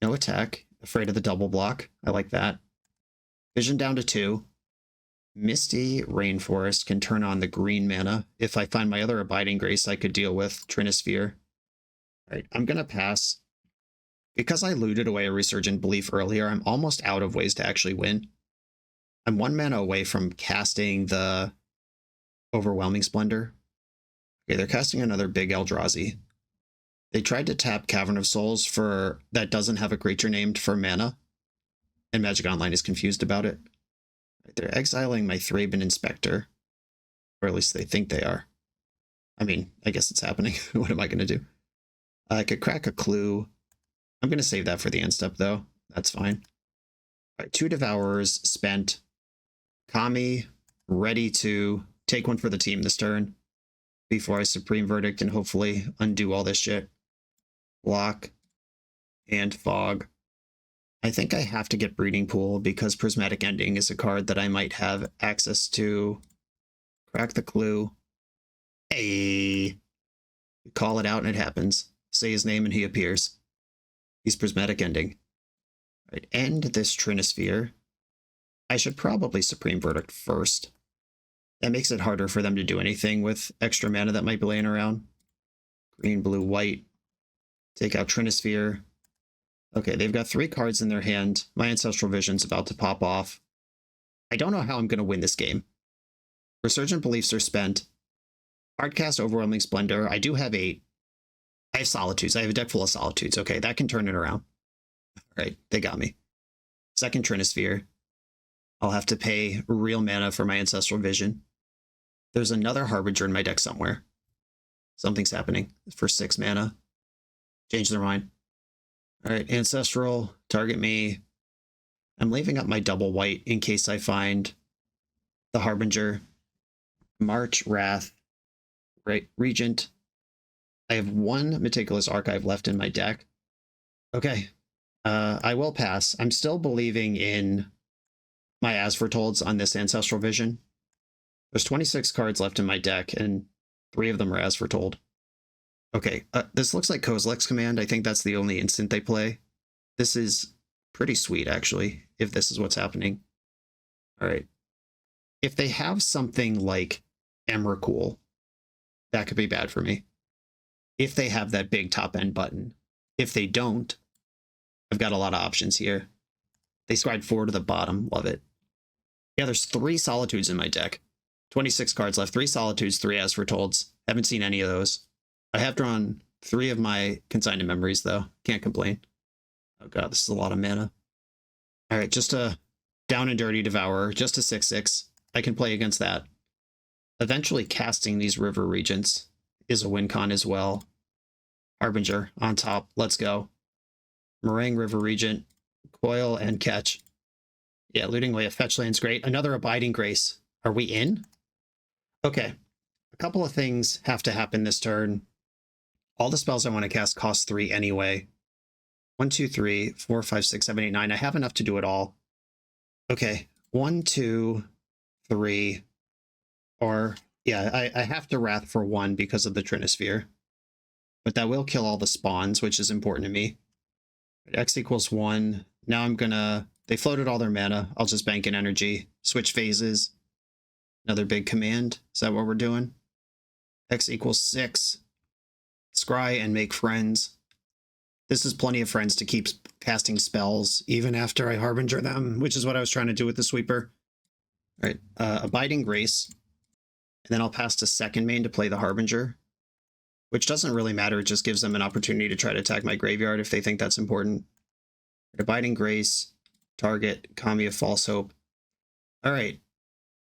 No attack. Afraid of the double block. I like that. Vision down to 2. Misty Rainforest can turn on the green mana. If I find my other Abiding Grace, I could deal with Trinisphere. All right, I'm going to pass. Because I looted away a Resurgent Belief earlier, I'm almost out of ways to actually win. I'm 1 mana away from casting the Overwhelming Splendor. Okay, they're casting another big Eldrazi. They tried to tap Cavern of Souls for that doesn't have a creature named for mana, and Magic Online is confused about it. They're exiling my Thraben Inspector, or at least they think they are. I mean, I guess it's happening. What am I going to do? I could crack a Clue. I'm going to save that for the end step, though. That's fine. All right, 2 Devourers spent. Kami ready to take one for the team this turn before I Supreme Verdict and hopefully undo all this shit. Block and Fog. I think I have to get Breeding Pool because Prismatic Ending is a card that I might have access to. Crack the Clue. Hey! Call it out and it happens. Say his name and he appears. He's Prismatic Ending. All right, end this Trinisphere. I should probably Supreme Verdict first. That makes it harder for them to do anything with extra mana that might be laying around. Green, blue, white. Take out Trinisphere. Okay, they've got 3 cards in their hand. My Ancestral Vision's about to pop off. I don't know how I'm going to win this game. Resurgent Beliefs are spent. Hardcast Overwhelming Splendor. I do have 8. I have Solitudes. I have a deck full of Solitudes. Okay, that can turn it around. All right, they got me. Second Trinisphere. I'll have to pay real mana for my Ancestral Vision. There's another Harbinger in my deck somewhere. Something's happening for 6 mana. Change their mind. All right, Ancestral, target me. I'm leaving up my double white in case I find the Harbinger. March, Wrath, Regent. I have one Meticulous Archive left in my deck. Okay. I will pass. I'm still believing in my As Fortolds on this Ancestral Vision. There's 26 cards left in my deck, and 3 of them are As Foretold. Okay, this looks like Kozilek's Command. I think that's the only instant they play. This is pretty sweet, actually, if this is what's happening. All right. If they have something like Emrakul, that could be bad for me. If they have that big top end button. If they don't, I've got a lot of options here. They slide 4 to the bottom. Love it. Yeah, there's 3 Solitudes in my deck. 26 cards left. 3 Solitudes, 3 As Fortolds. Haven't seen any of those. I have drawn 3 of my Consigned Memories, though. Can't complain. Oh god, this is a lot of mana. Alright, just a Down and Dirty Devourer. Just a 6/6. I can play against that. Eventually casting these River Regents is a win con as well. Harbinger on top. Let's go. Meringue, River Regent, Coil, and Catch. Yeah, looting away a fetch land's great. Another Abiding Grace. Are we in? Okay. A couple of things have to happen this turn. All the spells I want to cast cost 3 anyway. 1, 2, 3, 4, 5, 6, 7, 8, 9. I have enough to do it all. Okay. 1, 2, 3. Or, yeah, I have to Wrath for 1 because of the Trinisphere. But that will kill all the spawns, which is important to me. X equals 1. Now I'm gonna... They floated all their mana. I'll just bank in energy. Switch phases. Another big command. Is that what we're doing? X equals 6. Scry and make friends. This is plenty of friends to keep casting spells, even after I Harbinger them, which is what I was trying to do with the Sweeper. All right, Abiding Grace. And then I'll pass to second main to play the Harbinger, which doesn't really matter. It just gives them an opportunity to try to attack my graveyard if they think that's important. Abiding Grace, target, Kami of False Hope. All right.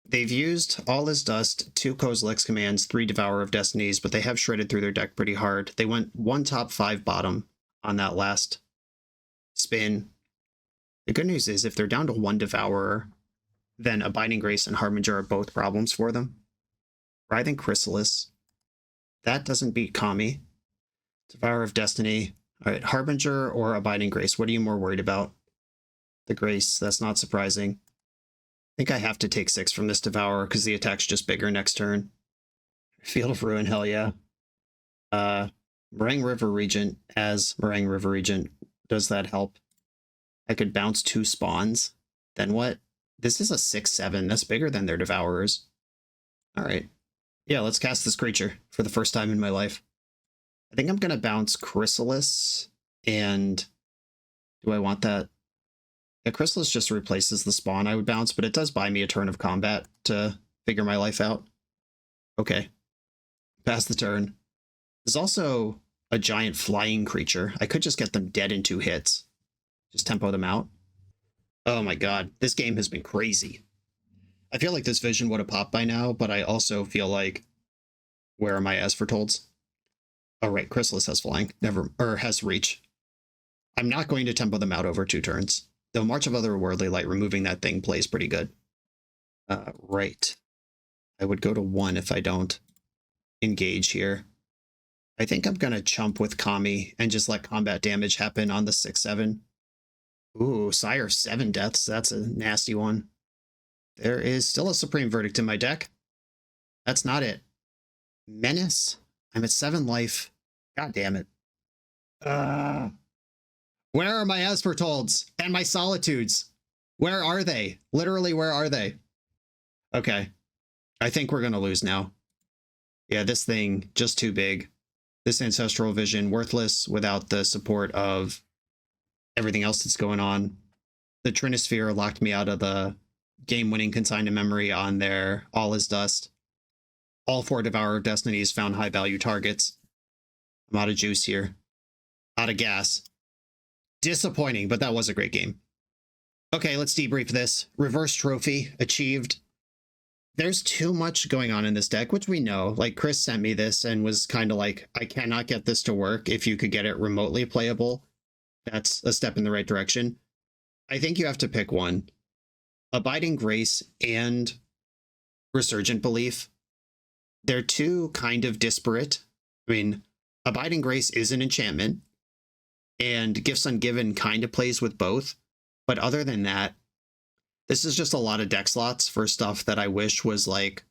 They've used All Is Dust, 2 Kozilek's Commands, 3 Devourer of Destinies, but they have shredded through their deck pretty hard. They went 1 top, 5 bottom on that last spin. The good news is if they're down to 1 Devourer, then Abiding Grace and Harbinger are both problems for them. Writhing Chrysalis. That doesn't beat Kami. Devourer of Destiny. All right, Harbinger or Abiding Grace. What are you more worried about? The Grace. That's not surprising. I think I have to take 6 from this Devourer because the attack's just bigger next turn. Field of Ruin, hell yeah. Meringue River Regent as Meringue River Regent. Does that help? I could bounce 2 spawns. Then what? This is a 6/7. That's bigger than their Devourers. All right. Yeah, let's cast this creature for the first time in my life. I think I'm going to bounce Chrysalis, and do I want that? Yeah, Chrysalis just replaces the spawn I would bounce, but it does buy me a turn of combat to figure my life out. Okay. Pass the turn. There's also a giant flying creature. I could just get them dead in 2 hits. Just tempo them out. Oh my god, this game has been crazy. I feel like this vision would have popped by now, but I also feel like, where are my As Fortolds? Oh right, Chrysalis has flying. Has reach. I'm not going to tempo them out over 2 turns. Though March of Otherworldly Light, removing that thing plays pretty good. Right. I would go to 1 if I don't engage here. I think I'm going to chump with Kami and just let combat damage happen on the 6/7. Ooh, Sire 7 deaths. That's a nasty one. There is still a Supreme Verdict in my deck. That's not it. Menace. I'm at 7 life. God damn it. Where are my As Fortolds and my Solitudes? Where are they? Literally, where are they? Okay. I think we're going to lose now. Yeah, this thing, just too big. This Ancestral Vision, worthless without the support of everything else that's going on. The Trinisphere locked me out of the game-winning Consigned Memory on their All Is Dust. All 4 Devourer of Destinies found high-value targets. I'm out of juice here. Out of gas. Disappointing, but that was a great game. Okay, let's debrief this. Reverse trophy achieved. There's too much going on in this deck, which we know. Like, Chris sent me this and was kind of like, I cannot get this to work. If you could get it remotely playable, that's a step in the right direction. I think you have to pick one. Abiding Grace and Resurgent Belief. They're 2 kind of disparate. I mean, Abiding Grace is an enchantment, and Gifts Ungiven kind of plays with both. But other than that, this is just a lot of deck slots for stuff that I wish was like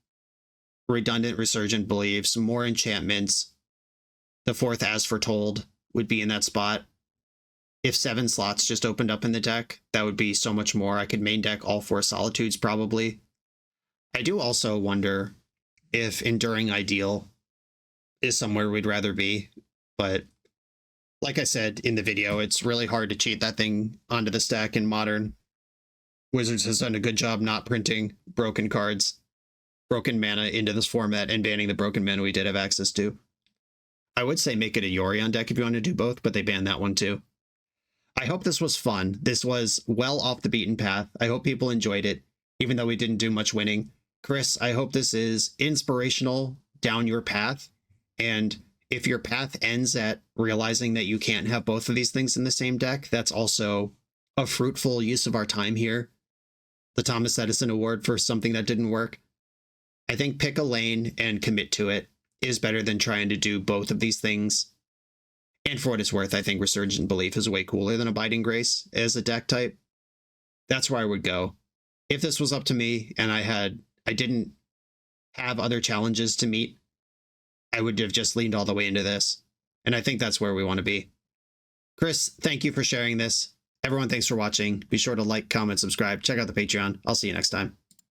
redundant Resurgent Beliefs, more enchantments. The fourth As Foretold would be in that spot. If 7 slots just opened up in the deck, that would be so much more. I could main deck all 4 Solitudes probably. I do also wonder if Enduring Ideal is somewhere we'd rather be, but like I said in the video, it's really hard to cheat that thing onto the stack in Modern. Wizards has done a good job not printing broken cards, broken mana into this format, and banning the broken mana we did have access to. I would say make it a Yorion deck if you want to do both, but they banned that one too. I hope this was fun. This was well off the beaten path. I hope people enjoyed it, even though we didn't do much winning. Chris, I hope this is inspirational down your path. And if your path ends at realizing that you can't have both of these things in the same deck, that's also a fruitful use of our time here. The Thomas Edison Award for something that didn't work. I think pick a lane and commit to it is better than trying to do both of these things. And for what it's worth, I think Resurgent Belief is way cooler than Abiding Grace as a deck type. That's where I would go. If this was up to me and I didn't have other challenges to meet, I would have just leaned all the way into this. And I think that's where we want to be. Chris, thank you for sharing this. Everyone, thanks for watching. Be sure to like, comment, subscribe, check out the Patreon. I'll see you next time.